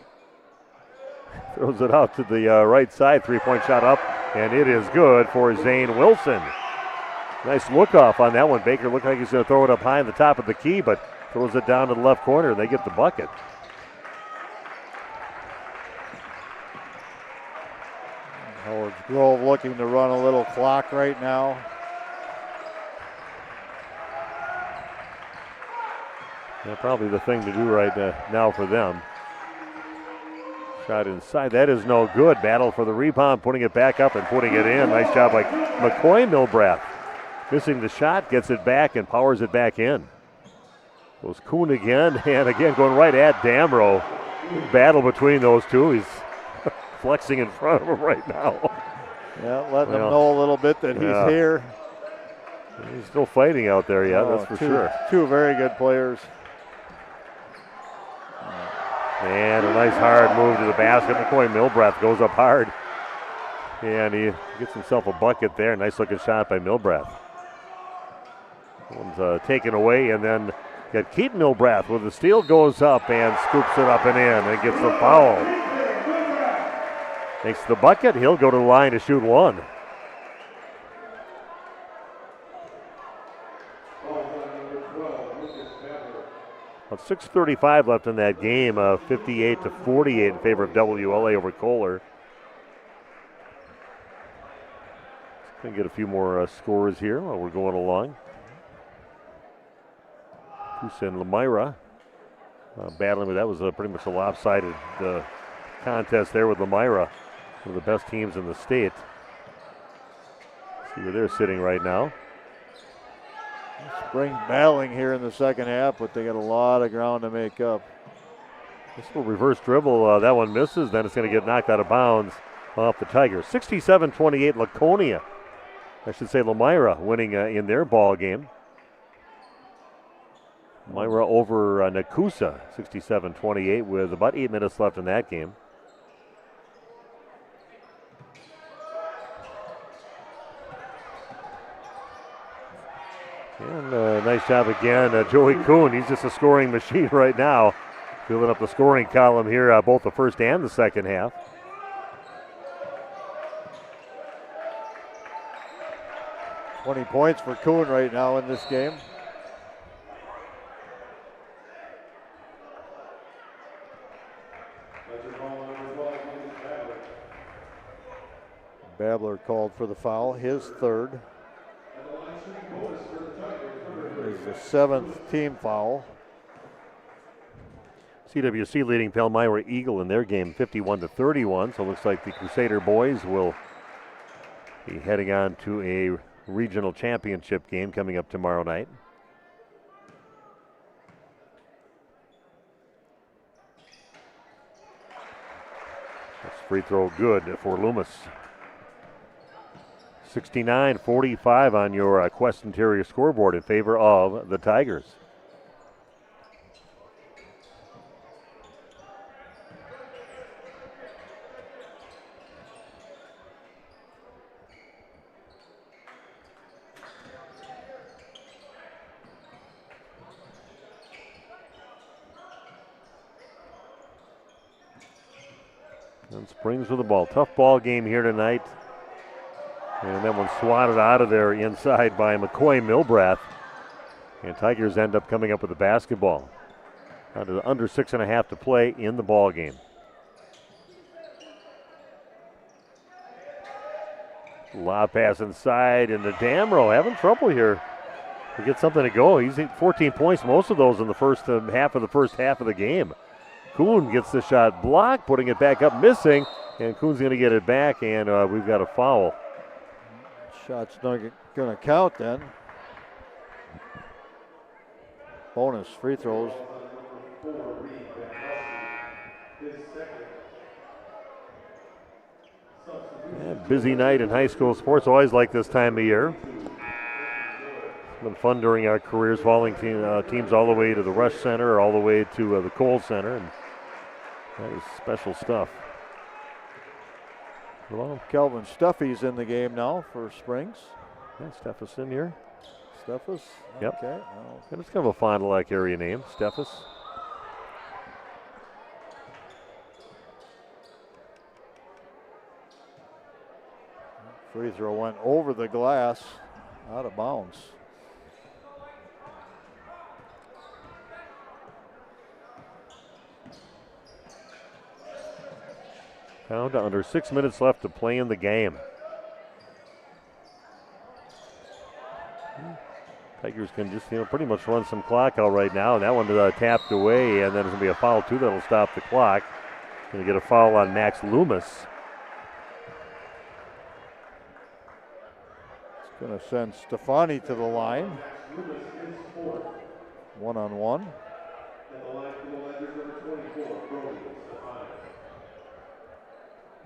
Throws it out to the right side. Three-point shot up, and it is good for Zane Wilson. Nice look off on that one. Baker looked like he's going to throw it up high in the top of the key, but throws it down to the left corner, and they get the bucket. Howard Grove looking to run a little clock right now. Yeah, probably the thing to do right now for them. Shot inside. That is no good. Battle for the rebound, putting it back up and putting it in. Nice job by McCoy Milbrath. Missing the shot, gets it back and powers it back in. Goes Kuhn again, and again going right at Damro. Big battle between those two. He's flexing in front of him right now. Yeah, letting him know a little bit that he's here. He's still fighting out there, that's for sure. Two very good players. And a nice hard move to the basket. McCoy Milbrath goes up hard. And he gets himself a bucket there. Nice looking shot by Milbrath. One's taken away, and then got Keaton Milbrath with the steal, goes up and scoops it up and in and gets the foul. Makes the bucket. He'll go to the line to shoot one. About 6:35 left in that game, 58-48 in favor of WLA over Kohler. Going to get a few more scores here while we're going along. Coosa and Lemira battling, but that was pretty much a lopsided contest there with Lemira, one of the best teams in the state. See where they're sitting right now. Spring battling here in the second half, but they got a lot of ground to make up. This will reverse dribble. That one misses. Then it's going to get knocked out of bounds off the Tigers. 67-28 Laconia. I should say Lamira winning in their ball game. Myra over Nakusa, 67-28 with about 8 minutes left in that game. And nice job again, Joey Kuhn. He's just a scoring machine right now, filling up the scoring column here, both the first and the second half. $20 points for Kuhn right now in this game. Babler called for the foul, his third. Is the 7th team foul. CWC leading Palmyra Eagle in their game 51-31. So it looks like the Crusader boys will be heading on to a regional championship game coming up tomorrow night. That's free throw good for Loomis. 69-45 on your Quest Interior scoreboard in favor of the Tigers. And Springs with the ball. Tough ball game here tonight. And that one swatted out of there inside by McCoy Milbrath. And Tigers end up coming up with the basketball. Under 6.5 to play in the ball game. Lob pass inside, and the Damro having trouble here to get something to go. He's hit 14 points, most of those in the first half of the game. Kuhn gets the shot blocked, putting it back up, missing, and Kuhn's going to get it back, and we've got a foul. Shot's not going to count then. Bonus free throws. Yeah, busy night in high school sports, always like this time of year. It's been fun during our careers, following teams all the way to the Rush Center or all the way to the Kohl Center, and that is special stuff. Well, Kelvin Stuffy's in the game now for Springs. Yeah, Steffes in here. Steffes? Yep. Okay. And it's kind of a Fond du Lac area name, Steffes. Free throw went over the glass, out of bounds. Down to under 6 minutes left to play in the game. Tigers can just, pretty much run some clock out right now. That one tapped away, and then there's going to be a foul, too, that'll stop the clock. Going to get a foul on Max Loomis. It's going to send Stefani to the line. One-on-one.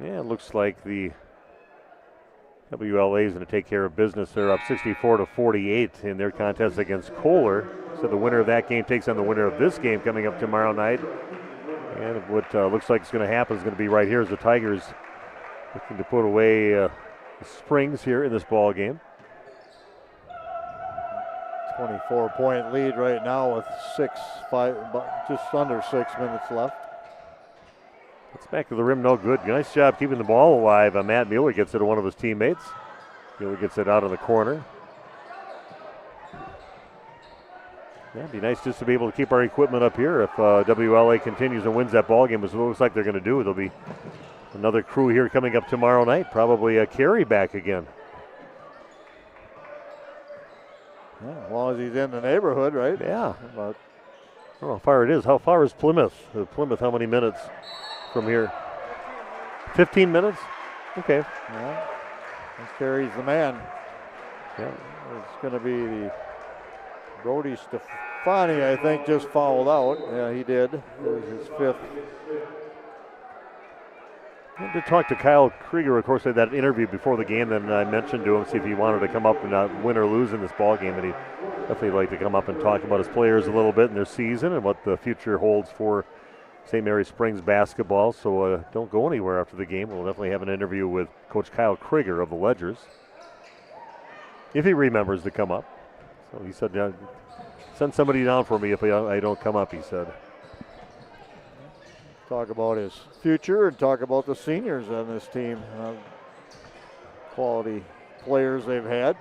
Yeah, it looks like the WLA is going to take care of business. They're up 64-48 in their contest against Kohler. So the winner of that game takes on the winner of this game coming up tomorrow night. And what looks like is going to happen is going to be right here as the Tigers looking to put away the Springs here in this ball game. 24-point lead right now with just under 6 minutes left. It's back to the rim, no good. Nice job keeping the ball alive. Matt Mueller gets it to one of his teammates. Mueller gets it out of the corner. Yeah, it'd be nice just to be able to keep our equipment up here if WLA continues and wins that ball game, as it looks like they're going to do. There'll be another crew here coming up tomorrow night, probably a Carey back again. Yeah, as long as he's in the neighborhood, right? Yeah. I don't know how far it is. How far is Plymouth? Plymouth, how many minutes from here? 15 minutes? Okay. Yeah. Carey's the man. Yeah. It's going to be the Brody Stefani, I think, just fouled out. Yeah, he did. It was his 5th. I had to talk to Kyle Krieger, of course, at that interview before the game. Then I mentioned to him, see if he wanted to come up and win or lose in this ball game. And he definitely like to come up and talk about his players a little bit in their season and what the future holds for St. Mary Springs basketball. So don't go anywhere after the game. We'll definitely have an interview with Coach Kyle Krieger of the Ledgers, if he remembers to come up. So he said, yeah, send somebody down for me if I don't come up, he said. Talk about his future and talk about the seniors on this team. Quality players they've had.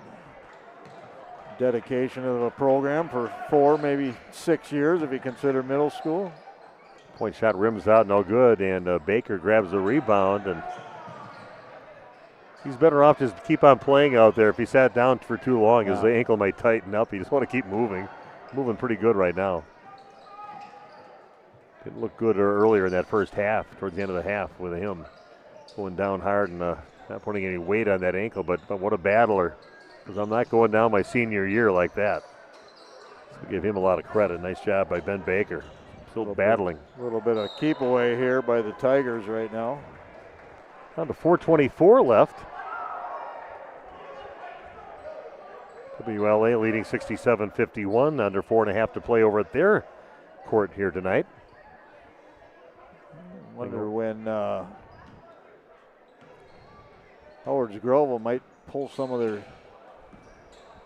Dedication of the program for 4, maybe 6 years if you consider middle school. Point shot rims out, no good, and Baker grabs the rebound, and he's better off just keep on playing out there. If he sat down for too long, his ankle might tighten up. You just want to keep moving. Moving pretty good right now. Didn't look good earlier in that first half, towards the end of the half, with him going down hard and not putting any weight on that ankle. But what a battler, because I'm not going down my senior year like that. So give him a lot of credit. Nice job by Ben Baker. Still battling. A little bit of keep away here by the Tigers right now. Down to 4:24 left. WLA leading 67-51, under 4.5 to play over at their court here tonight. Wonder when Howard's Grove might pull some of their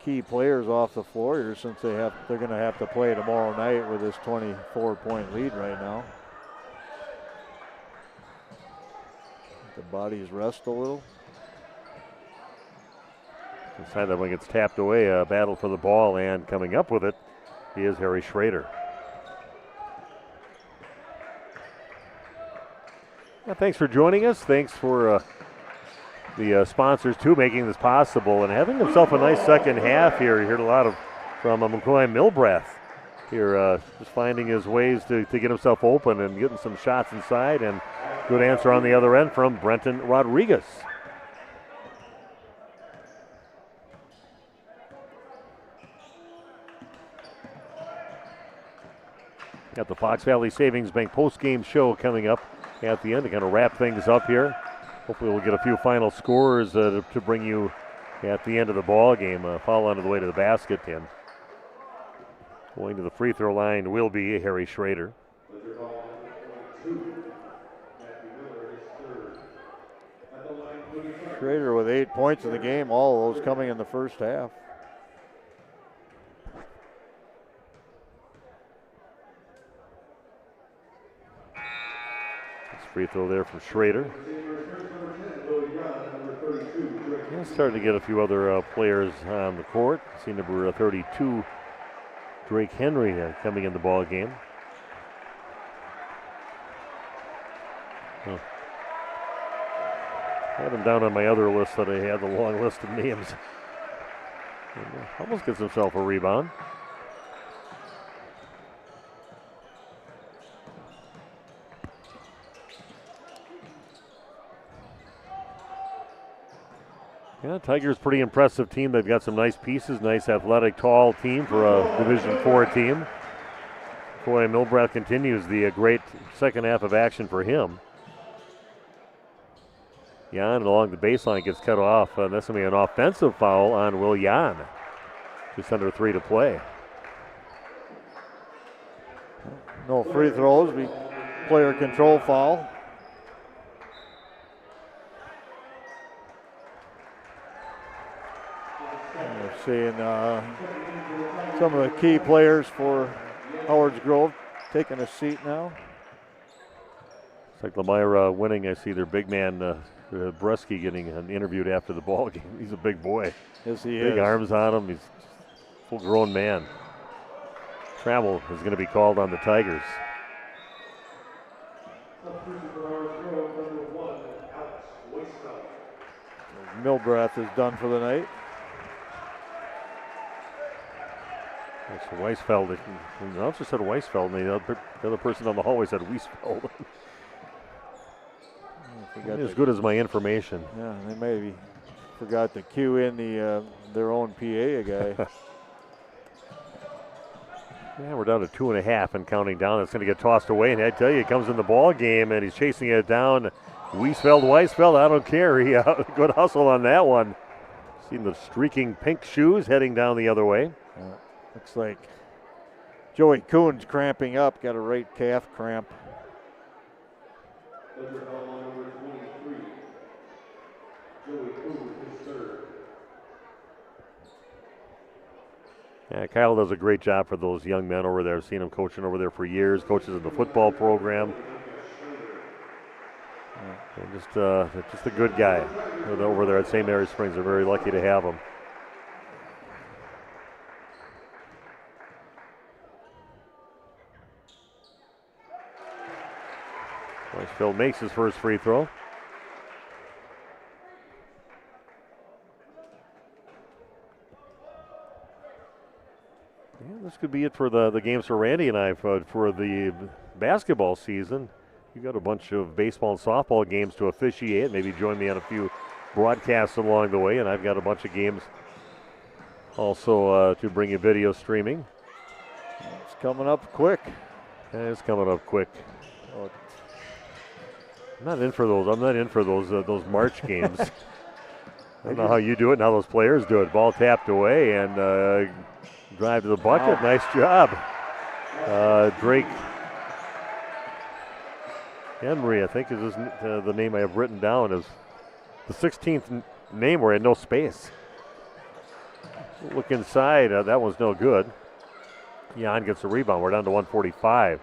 key players off the floor here, since they're going to have to play tomorrow night with this 24-point lead right now. The bodies rest a little. Inside that one gets tapped away. A battle for the ball, and coming up with it, he is Harry Schrader. Well, thanks for joining us. Thanks for the sponsors, too, making this possible and having himself a nice second half here. You heard a lot from McCoy Milbrath here, just finding his ways to get himself open and getting some shots inside, and good answer on the other end from Brenton Rodriguez. Got the Fox Valley Savings Bank post-game show coming up at the end to kind of wrap things up here. Hopefully we'll get a few final scores to bring you at the end of the ball game. Foul on the way to the basket, and going to the free throw line will be Harry Schrader. Schrader with 8 points in the game, all of those coming in the first half. Free throw there from Schrader. Yeah, starting to get a few other players on the court. See number 32, Drake Henry, coming in the ball game. I had him down on my other list that I had, the long list of names. Almost gets himself a rebound. Yeah, Tigers pretty impressive team. They've got some nice pieces, nice athletic, tall team for a Division IV team. Boy, Milbrath continues the great second half of action for him. Jan along the baseline gets cut off. That's going to be an offensive foul on Will Jan. Just under 3 to play. No free throws. Player control foul. Seeing some of the key players for Howard's Grove taking a seat now. It's like Lemira winning. I see their big man, Bresky, getting interviewed after the ball game. He's a big boy. Yes, he is. Big arms on him. He's a full-grown man. Travel is going to be called on the Tigers. Milbrath is done for the night. That's Weisfeld. The announcer said Weisfeld, and the other person on the hallway said Weisfeld. As good as my information. Yeah, they maybe forgot to cue in their own PA guy. Yeah, we're down to 2.5 and counting down. It's going to get tossed away, and I tell you, he comes in the ball game, and he's chasing it down. Weisfeld, I don't care. He good hustle on that one. Seen the streaking pink shoes heading down the other way. Looks like Joey Kuhn's cramping up, got a right calf cramp. Yeah, Kyle does a great job for those young men over there. I've seen him coaching over there for years, coaches in the football program. Just a good guy over there at St. Mary's Springs. They're very lucky to have him. Weisfeld makes his first free throw. Yeah, this could be it for the games for Randy and I for the basketball season. You got a bunch of baseball and softball games to officiate. Maybe join me on a few broadcasts along the way, and I've got a bunch of games also to bring you video streaming. It's coming up quick. Yeah, it's coming up quick. Oh, I'm not in for those March games. I don't know how you do it and how those players do it. Ball tapped away and drive to the bucket. Nice job. Drake Emery, I think, is the name I have written down, is the 16th name where I had no space. Look inside. That one's no good. Jan gets a rebound. We're down to 145.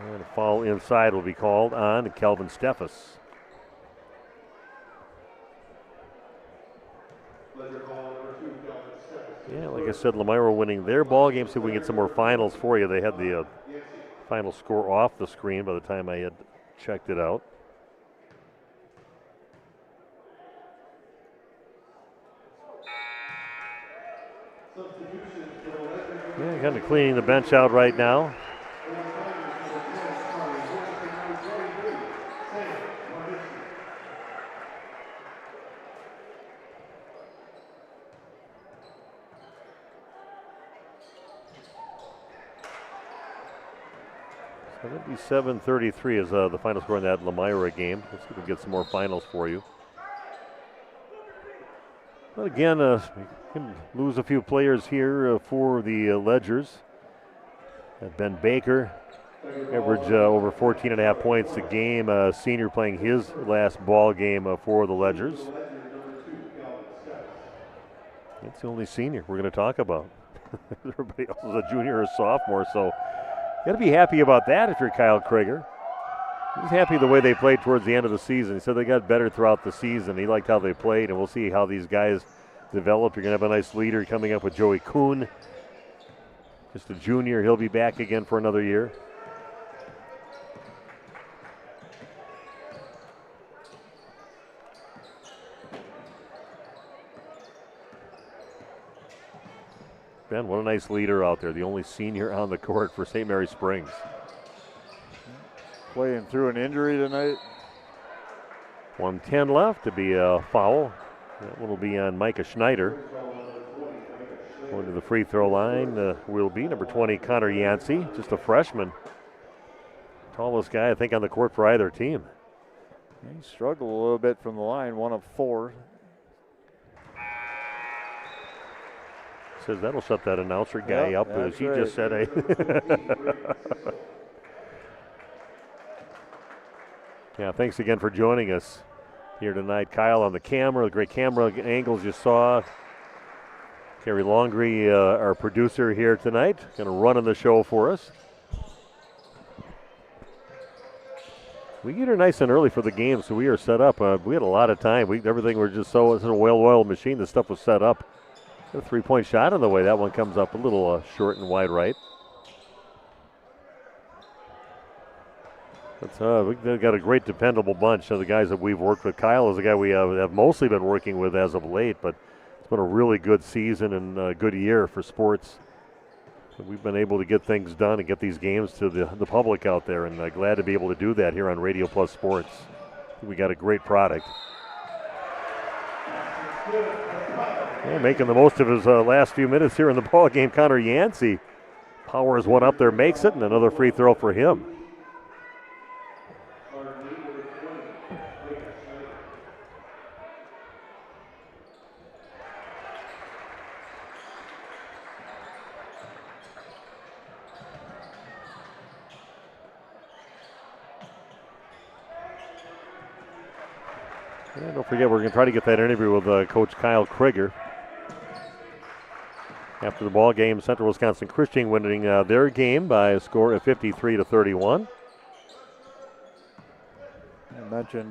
And a foul inside will be called on Kelvin Steffes. Yeah, like I said, Lemira winning their ball game. See if we can get some more finals for you. They had the final score off the screen by the time I had checked it out. Yeah, kind of cleaning the bench out right now. So that'd be 7:33 is the final score in that Lemira game. Let's see if we can get some more finals for you. But again, we can lose a few players here for the Ledgers. Ben Baker, average over 14.5 points a game. Senior playing his last ball game for the Ledgers. It's the only senior we're going to talk about. Everybody else is a junior or a sophomore, so you got to be happy about that if you're Kyle Krieger. He's happy the way they played towards the end of the season. He said they got better throughout the season. He liked how they played, and we'll see how these guys develop. You're going to have a nice leader coming up with Joey Kuhn. Just a junior. He'll be back again for another year. Ben, what a nice leader out there. The only senior on the court for St. Mary's Springs. Playing through an injury tonight. 1:10 left to be a foul. That one will be on Micah Schneider. Going to the free throw line will be number 20, Connor Yancey, just a freshman. Tallest guy, I think, on the court for either team. He struggled a little bit from the line, 1 of 4. Says that'll shut that announcer guy up, as he just said. Yeah, thanks again for joining us here tonight. Kyle on the camera, the great camera angles you saw. Kerry Longree, our producer here tonight, going to run on the show for us. We get her nice and early for the game, so we are set up. We had a lot of time. Everything was just so it's a well-oiled machine. The stuff was set up. Got a three-point shot on the way. That one comes up a little short and wide right. We've got a great dependable bunch of the guys that we've worked with. Kyle is a guy we have mostly been working with as of late, but it's been a really good season and a good year for sports. So we've been able to get things done and get these games to the public out there, and glad to be able to do that here on Radio Plus Sports. We got a great product. Well, making the most of his last few minutes here in the ball game, Connor Yancey powers one up there, makes it, and another free throw for him. And don't forget, we're going to try to get that interview with Coach Kyle Krieger. After the ball game, Central Wisconsin Christian winning their game by a score of 53-31. I mentioned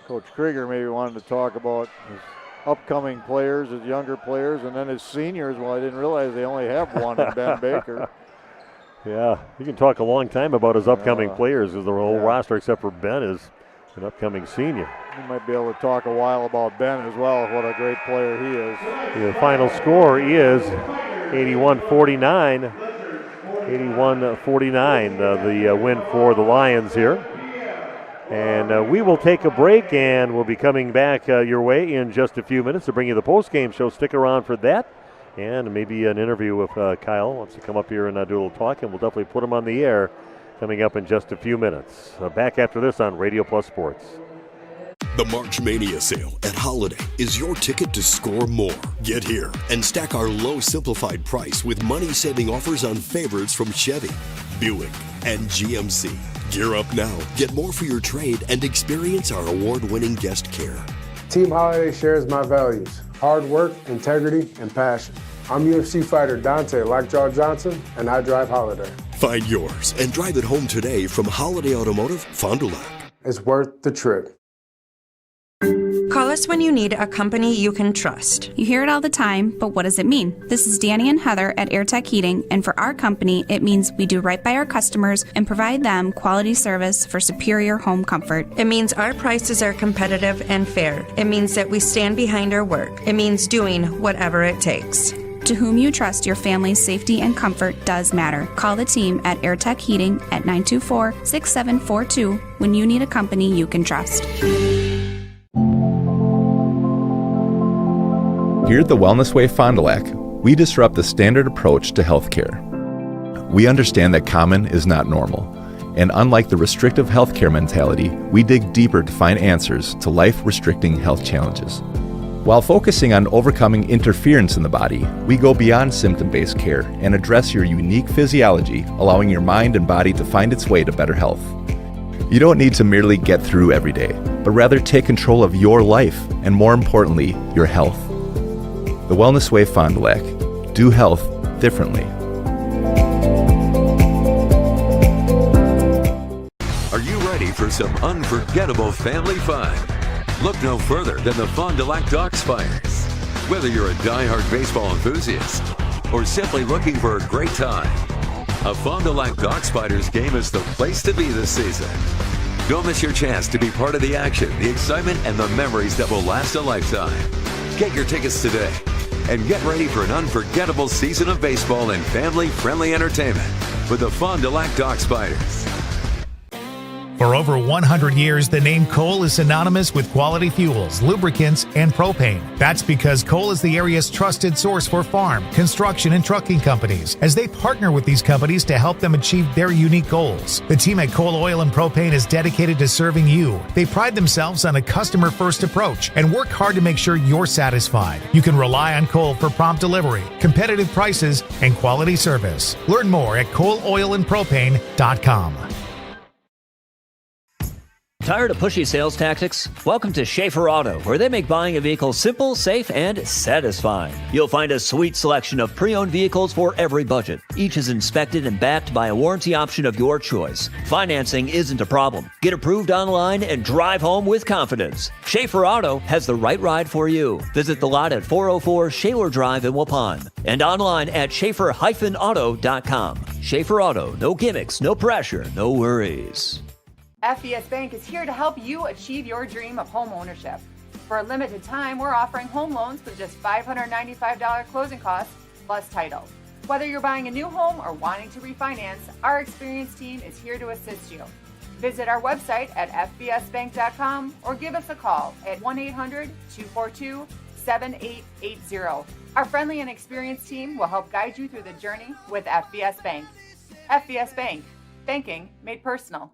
Coach Krieger maybe wanted to talk about his upcoming players, his younger players, and then his seniors. Well, I didn't realize they only have one in Ben Baker. Yeah, you can talk a long time about his upcoming players, because the whole roster except for Ben is an upcoming senior. We might be able to talk a while about Ben as well, what a great player he is. The final score is 81-49. 81-49, the win for the Lions here. And we will take a break, and we'll be coming back your way in just a few minutes to bring you the post-game show. Stick around for that, and maybe an interview with Kyle wants to come up here and do a little talk, and we'll definitely put him on the air coming up in just a few minutes. Back after this on Radio Plus Sports. The March Mania sale at Holiday is your ticket to score more. Get here and stack our low simplified price with money-saving offers on favorites from Chevy, Buick, and GMC. Gear up now, get more for your trade, and experience our award-winning guest care. Team Holiday shares my values: hard work, integrity, and passion. I'm UFC fighter Dante Lockjaw Johnson, and I drive Holiday. Find yours and drive it home today from Holiday Automotive, Fond du Lac. It's worth the trip. Call us when you need a company you can trust. You hear it all the time, but what does it mean? This is Danny and Heather at AirTech Heating, and for our company, it means we do right by our customers and provide them quality service for superior home comfort. It means our prices are competitive and fair. It means that we stand behind our work. It means doing whatever it takes. To whom you trust, your family's safety and comfort does matter. Call the team at AirTech Heating at 924-6742 when you need a company you can trust. Here at the Wellness Way Fond du Lac, we disrupt the standard approach to healthcare. We understand that common is not normal, and unlike the restrictive healthcare mentality, we dig deeper to find answers to life-restricting health challenges. While focusing on overcoming interference in the body, we go beyond symptom-based care and address your unique physiology, allowing your mind and body to find its way to better health. You don't need to merely get through every day, but rather take control of your life and, more importantly, your health. The Wellness Way Fond du Lac. Do health differently. Are you ready for some unforgettable family fun? Look no further than the Fond du Lac Dock Spiders. Whether you're a die-hard baseball enthusiast or simply looking for a great time, a Fond du Lac Dock Spiders game is the place to be this season. Don't miss your chance to be part of the action, the excitement, and the memories that will last a lifetime. Get your tickets today and get ready for an unforgettable season of baseball and family-friendly entertainment with the Fond du Lac Dock Spiders. For over 100 years, the name Cole is synonymous with quality fuels, lubricants, and propane. That's because Cole is the area's trusted source for farm, construction, and trucking companies, as they partner with these companies to help them achieve their unique goals. The team at Cole Oil and Propane is dedicated to serving you. They pride themselves on a customer-first approach and work hard to make sure you're satisfied. You can rely on Cole for prompt delivery, competitive prices, and quality service. Learn more at ColeOilAndPropane.com. Tired of pushy sales tactics? Welcome to Schaefer Auto, where they make buying a vehicle simple, safe, and satisfying. You'll find a sweet selection of pre-owned vehicles for every budget. Each is inspected and backed by a warranty option of your choice. Financing isn't a problem. Get approved online and drive home with confidence. Schaefer Auto has the right ride for you. Visit the lot at 404 Shaler Drive in Waupun and online at schaefer-auto.com. Schaefer Auto, no gimmicks, no pressure, no worries. FES Bank is here to help you achieve your dream of home ownership. For a limited time, we're offering home loans with just $595 closing costs plus title. Whether you're buying a new home or wanting to refinance, our experienced team is here to assist you. Visit our website at fbsbank.com or give us a call at 1-800-242-7880. Our friendly and experienced team will help guide you through the journey with FBS Bank. FBS Bank. Banking made personal.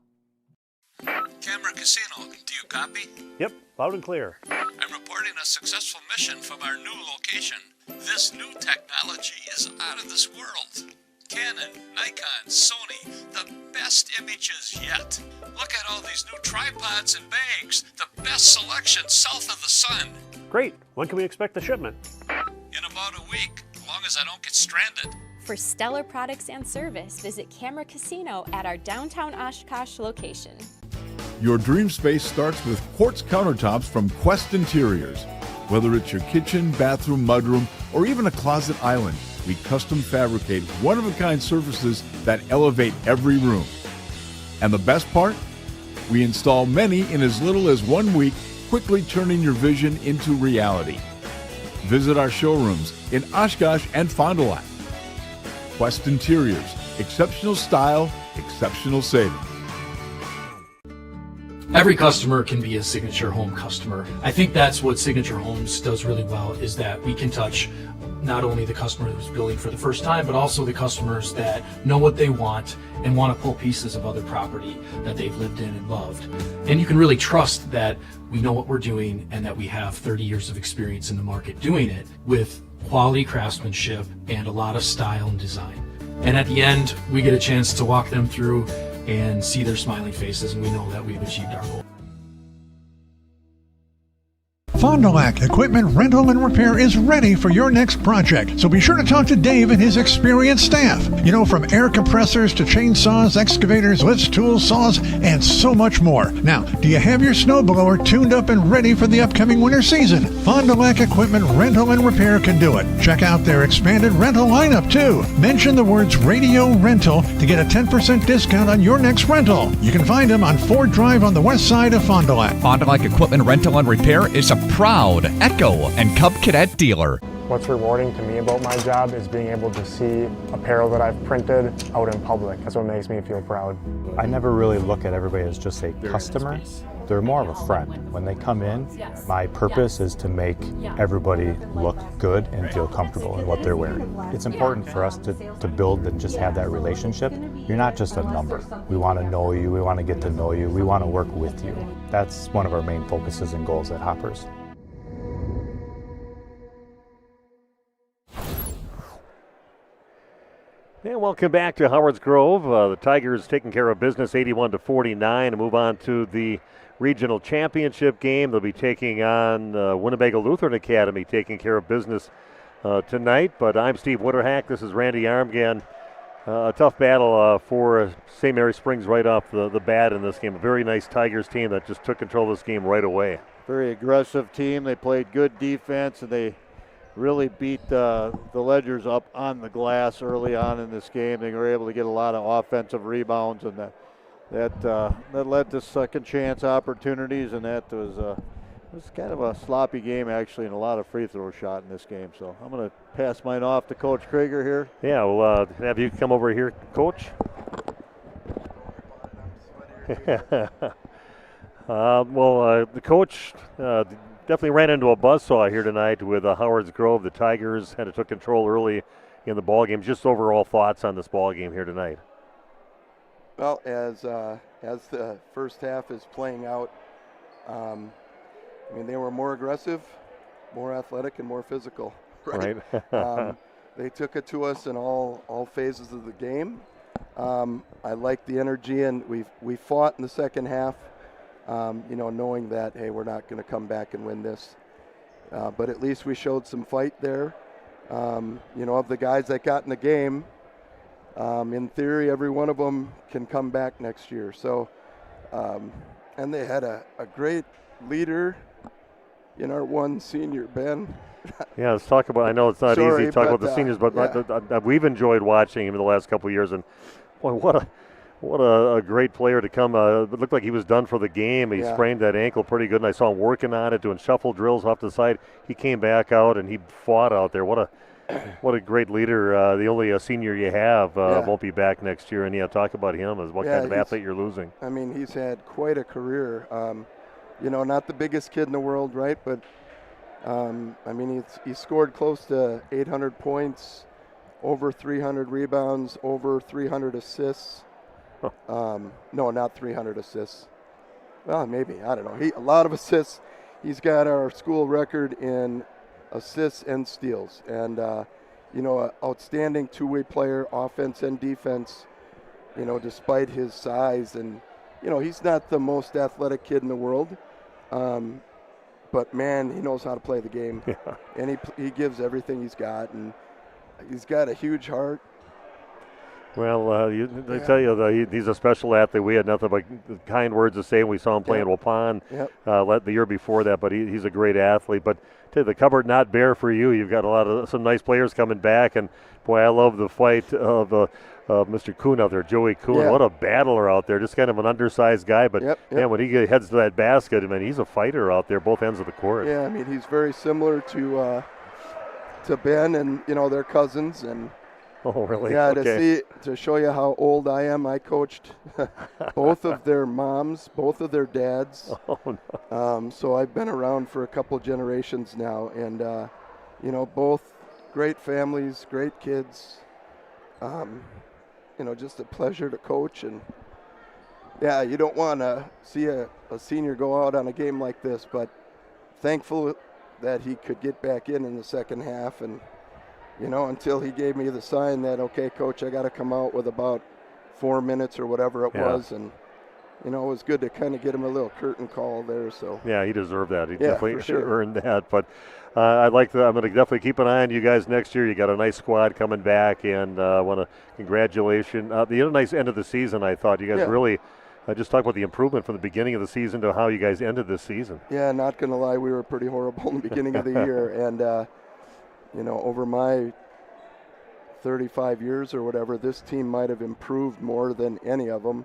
Camera Casino, do you copy? Yep, loud and clear. I'm reporting a successful mission from our new location. This new technology is out of this world. Canon, Nikon, Sony, the best images yet. Look at all these new tripods and bags. The best selection south of the sun. Great. When can we expect the shipment? In about a week, as long as I don't get stranded. For stellar products and service, visit Camera Casino at our downtown Oshkosh location. Your dream space starts with quartz countertops from Quest Interiors. Whether it's your kitchen, bathroom, mudroom, or even a closet island, we custom fabricate one-of-a-kind surfaces that elevate every room. And the best part? We install many in as little as 1 week, quickly turning your vision into reality. Visit our showrooms in Oshkosh and Fond du Lac. Quest Interiors, exceptional style, exceptional savings. Every customer can be a Signature Home customer. I think that's what Signature Homes does really well, is that we can touch not only the customer who's building for the first time, but also the customers that know what they want and want to pull pieces of other property that they've lived in and loved. And you can really trust that we know what we're doing and that we have 30 years of experience in the market doing it with quality craftsmanship and a lot of style and design. And at the end, we get a chance to walk them through and see their smiling faces, and we know that we've achieved our goal. Fond du Lac Equipment Rental and Repair is ready for your next project, so be sure to talk to Dave and his experienced staff. You know, from air compressors to chainsaws, excavators, lifts, tools, saws, and so much more. Now, do you have your snowblower tuned up and ready for the upcoming winter season? Fond du Lac Equipment Rental and Repair can do it. Check out their expanded rental lineup, too. Mention the words Radio Rental to get a 10% discount on your next rental. You can find them on Ford Drive on the west side of Fond du Lac. Fond du Lac Equipment Rental and Repair is a proud Echo and Cub Cadet dealer. What's rewarding to me about my job is being able to see apparel that I've printed out in public. That's what makes me feel proud. I never really look at everybody as just a customer. They're more of a friend. When they come in, my purpose is to make everybody look good and feel comfortable in what they're wearing. It's important for us to build and just have that relationship. You're not just a number. We want to know you, we want to get to know you, we want to work with you. That's one of our main focuses and goals at Hoppers. And welcome back to Howard's Grove. The Tigers taking care of business 81-49 and move on to the regional championship game. They'll be taking on Winnebago Lutheran Academy, taking care of business tonight. But I'm Steve Witterhack. This is Randy Armgan. A tough battle for St. Mary Springs right off the bat in this game. A very nice Tigers team that just took control of this game right away. Very aggressive team. They played good defense, and they really beat the Ledgers up on the glass early on in this game. They were able to get a lot of offensive rebounds, and that led to second chance opportunities, and that was kind of a sloppy game actually, and a lot of free throw shot in this game. So I'm going to pass mine off to Coach Krieger here. Yeah, we'll have you come over here, Coach. The coach definitely ran into a buzzsaw here tonight with Howard's Grove. The Tigers had took control early in the ball game. Just overall thoughts on this ball game here tonight. Well, as the first half is playing out, they were more aggressive, more athletic, and more physical. Right. They took it to us in all phases of the game. I liked the energy, and we fought in the second half. Knowing that, hey, we're not going to come back and win this. But at least we showed some fight there. Of the guys that got in the game, in theory, every one of them can come back next year. So, and they had a great leader in our one senior, Ben. Yeah, let's talk about, I know it's not easy to talk about the seniors, but we've enjoyed watching him in the last couple of years. And, boy, what a great player to come. It looked like he was done for the game. He sprained that ankle pretty good, and I saw him working on it, doing shuffle drills off to the side. He came back out, and he fought out there. What What a great leader. The only senior you have won't be back next year. And talk about him as what kind of athlete you're losing. I mean, he's had quite a career. Not the biggest kid in the world, right? But, I mean, he scored close to 800 points, over 300 rebounds, over 300 assists. No, not 300 assists. Well, maybe. I don't know. A lot of assists. He's got our school record in assists and steals. And, an outstanding two-way player, offense and defense, despite his size. And, he's not the most athletic kid in the world. But, man, he knows how to play the game. Yeah. And he gives everything he's got. And he's got a huge heart. Well, I tell you, he's a special athlete. We had nothing but kind words to say. We saw him playing in Waupun the year before that, but he's a great athlete. But tell you, the cupboard not bare for you. You've got some nice players coming back, and boy, I love the fight of Mr. Kuhn out there, Joey Kuhn. Yeah. What a battler out there! Just kind of an undersized guy, but man, when he heads to that basket, I mean, he's a fighter out there, both ends of the court. Yeah, I mean, he's very similar to Ben, and they're cousins, and. Oh, really? Yeah, okay. to show you how old I am, I coached both of their moms, both of their dads. Oh, no. So I've been around for a couple generations now, and both great families, great kids. Just a pleasure to coach, and yeah, you don't want to see a senior go out on a game like this, but thankful that he could get back in the second half, and. Until he gave me the sign that, okay, Coach, I got to come out with about 4 minutes or whatever it was. And, it was good to kind of get him a little curtain call there. So yeah, he deserved that. He definitely earned that. But I'm going to definitely keep an eye on you guys next year. You got a nice squad coming back, and I want to congratulations. The other nice end of the season, I thought. You guys really just talk about the improvement from the beginning of the season to how you guys ended this season. Yeah, not going to lie, we were pretty horrible in the beginning of the year. And, over my 35 years or whatever, this team might have improved more than any of them.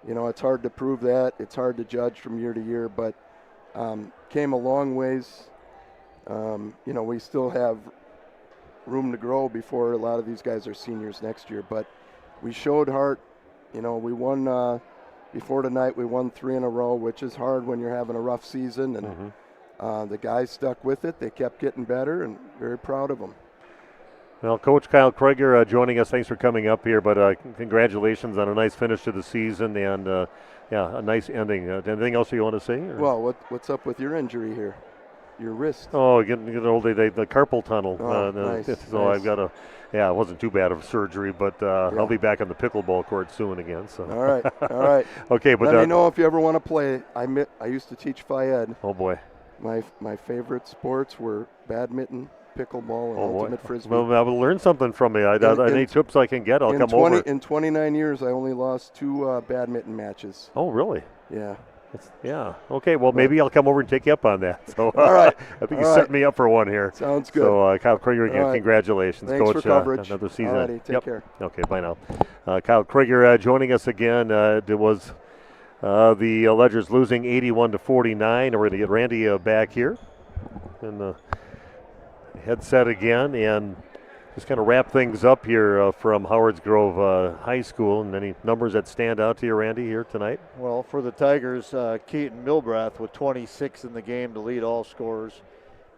It's hard to prove that. It's hard to judge from year to year, but came a long ways. We still have room to grow before a lot of these guys are seniors next year, but we showed heart. We won before tonight. We won 3 in a row, which is hard when you're having a rough season, and the guys stuck with it. They kept getting better, and very proud of them. Well, Coach Kyle Krieger joining us. Thanks for coming up here, but congratulations on a nice finish to the season and, a nice ending. Anything else you want to say? Or? Well, what's up with your injury here? Your wrist? Oh, getting old. The carpal tunnel. Nice. So nice. I've got it wasn't too bad of surgery, but I'll be back on the pickleball court soon again. So. All right. Okay, but let me know if you ever want to play. I used to teach Phi Ed. Oh boy. My favorite sports were badminton, pickleball, and ultimate frisbee. Well, I will learn something from you. Any tips I can get, I'll come over. In 29 years, I only lost 2 badminton matches. Oh, really? Yeah. Okay, well, maybe I'll come over and take you up on that. So, all right. I think you set me up for one here. Sounds good. So, Kyle Krieger, again, congratulations, Thanks Coach. For coverage. Another season. Alrighty, take care. Okay, bye now. Kyle Krieger joining us again. It was the Ledgers losing 81-49. We're going to get Randy back here in the headset again and just kind of wrap things up here from Howards Grove High School. And any numbers that stand out to you, Randy, here tonight? Well, for the Tigers, Keaton Milbrath with 26 in the game to lead all scorers,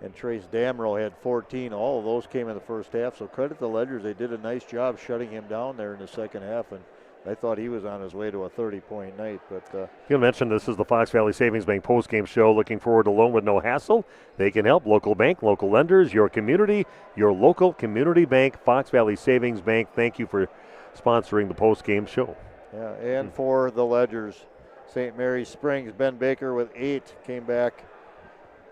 and Trace Damrow had 14. All of those came in the first half, so credit the Ledgers. They did a nice job shutting him down there in the second half, and I thought he was on his way to a 30-point night. But you mentioned this is the Fox Valley Savings Bank postgame show. Looking forward to loan with no hassle. They can help. Local bank, local lenders, your community, your local community bank, Fox Valley Savings Bank. Thank you for sponsoring the postgame show. Yeah, and for the Ledgers, St. Mary's Springs, Ben Baker with 8 came back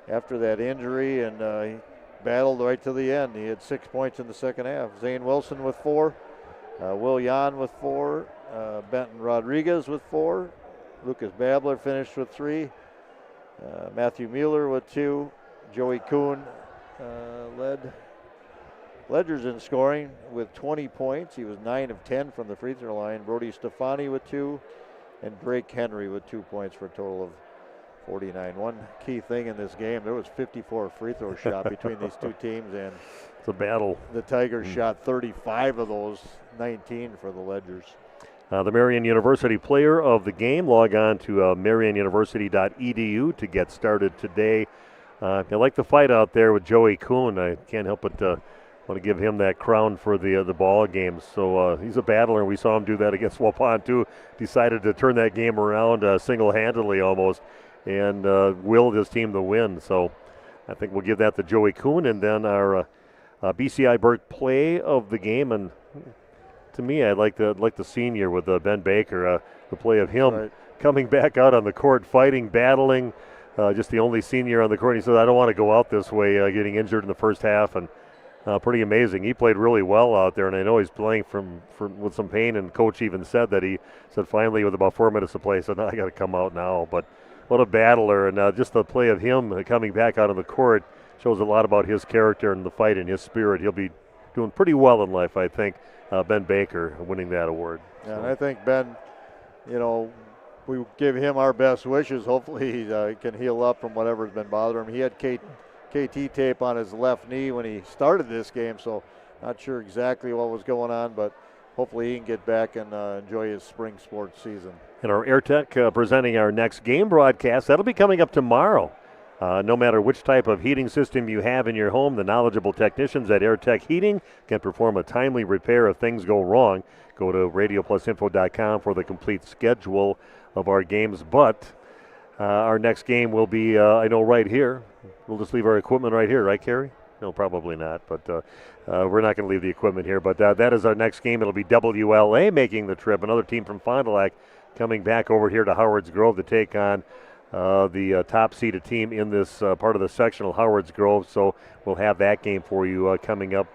after that injury, and he battled right to the end. He had 6 points in the second half. Zane Wilson with 4, Will Yan with 4, Benton Rodriguez with 4, Lucas Babler finished with 3, Matthew Mueller with 2, Joey Kuhn led Ledgers in scoring with 20 points. He was 9 of 10 from the free throw line. Brody Stefani with 2, and Drake Henry with 2 points for a total of 49. One key thing in this game, there was 54 free throw shot between these two teams, and It's a battle. The Tigers shot 35 of those, 19 for the Ledgers. The Marian University player of the game. Log on to marianuniversity.edu to get started today. I like the fight out there with Joey Kuhn. I can't help but want to give him that crown for the ball games. So he's a battler. We saw him do that against Waupun too. Decided to turn that game around single-handedly almost, and willed his team to win. So I think we'll give that to Joey Kuhn, and then our BCI Burke play of the game. And to me, I like the senior with Ben Baker. The play of him coming back out on the court, fighting, battling. Just the only senior on the court. He said, "I don't want to go out this way," getting injured in the first half, and pretty amazing. He played really well out there, and I know he's playing with some pain. And coach even said that he said finally with about 4 minutes to play, said, "No, I got to come out now." But what a battler, and just the play of him coming back out on the court shows a lot about his character and the fight and his spirit. He'll be doing pretty well in life, I think. Ben Baker winning that award. Yeah, and I think Ben, we give him our best wishes. Hopefully he can heal up from whatever's been bothering him. He had KT tape on his left knee when he started this game, so not sure exactly what was going on, but hopefully he can get back and enjoy his spring sports season. And our AirTech presenting our next game broadcast. That'll be coming up tomorrow. No matter which type of heating system you have in your home, the knowledgeable technicians at AirTech Heating can perform a timely repair if things go wrong. Go to radioplusinfo.com for the complete schedule of our games. But our next game will be, I know, right here. We'll just leave our equipment right here, right, Carrie? No, probably not. But we're not going to leave the equipment here. But that is our next game. It'll be WLA making the trip. Another team from Fond du Lac coming back over here to Howard's Grove to take on the top-seeded team in this part of the sectional, Howard's Grove. So we'll have that game for you coming up,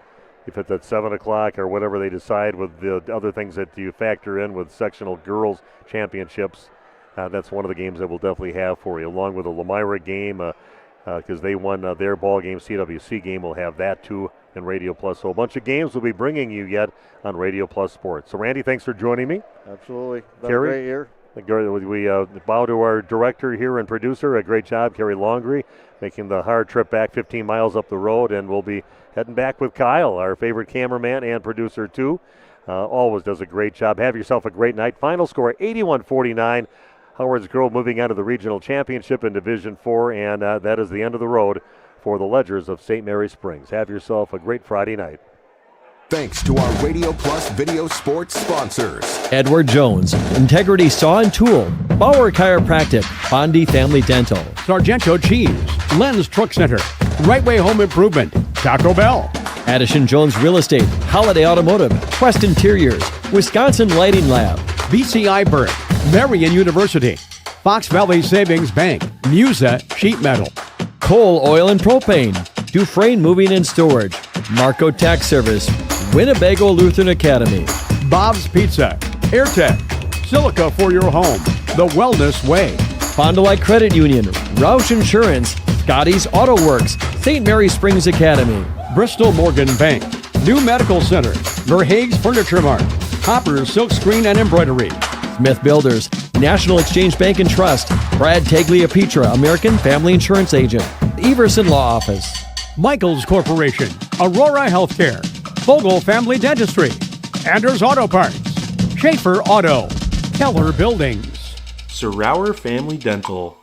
if it's at 7 o'clock or whatever they decide with the other things that you factor in with sectional girls championships. That's one of the games that we'll definitely have for you, along with the Lamira game, because they won their ball game. CWC game will have that too in Radio Plus. So a bunch of games we'll be bringing you yet on Radio Plus Sports. So Randy, thanks for joining me. Absolutely. Been Carrie? a great year. We bow to our director here and producer. A great job, Carrie Longree, making the hard trip back 15 miles up the road, and we'll be heading back with Kyle, our favorite cameraman and producer too. Always does a great job. Have yourself a great night. Final score 81-49. Howard's Grove moving on to the regional championship in Division 4, and that is the end of the road for the Ledgers of St. Mary Springs. Have yourself a great Friday night. Thanks to our Radio Plus video sports sponsors. Edward Jones, Integrity Saw and Tool, Bauer Chiropractic, Bondi Family Dental, Sargento Cheese, Lens Truck Center, Right Way Home Improvement, Taco Bell, Addison Jones Real Estate, Holiday Automotive, Quest Interiors, Wisconsin Lighting Lab, BCI Burke, Marian University, Fox Valley Savings Bank, Musa Sheet Metal, Coal Oil and Propane, Dufresne Moving and Storage, Marco Tax Service, Winnebago Lutheran Academy, Bob's Pizza, AirTech, Silica for your home, The Wellness Way, Fond du Lac Credit Union, Roush Insurance, Scotty's Auto Works, St. Mary Springs Academy, Bristol Morgan Bank, New Medical Center, Verhaeg's Furniture Mart, Hopper's Silk Screen and Embroidery, Smith Builders, National Exchange Bank and Trust, Brad Tagliapietra, American Family Insurance Agent, Everson Law Office, Michaels Corporation, Aurora Healthcare, Vogel Family Dentistry, Anders Auto Parts, Schaefer Auto, Keller Buildings, Sir Rower Family Dental,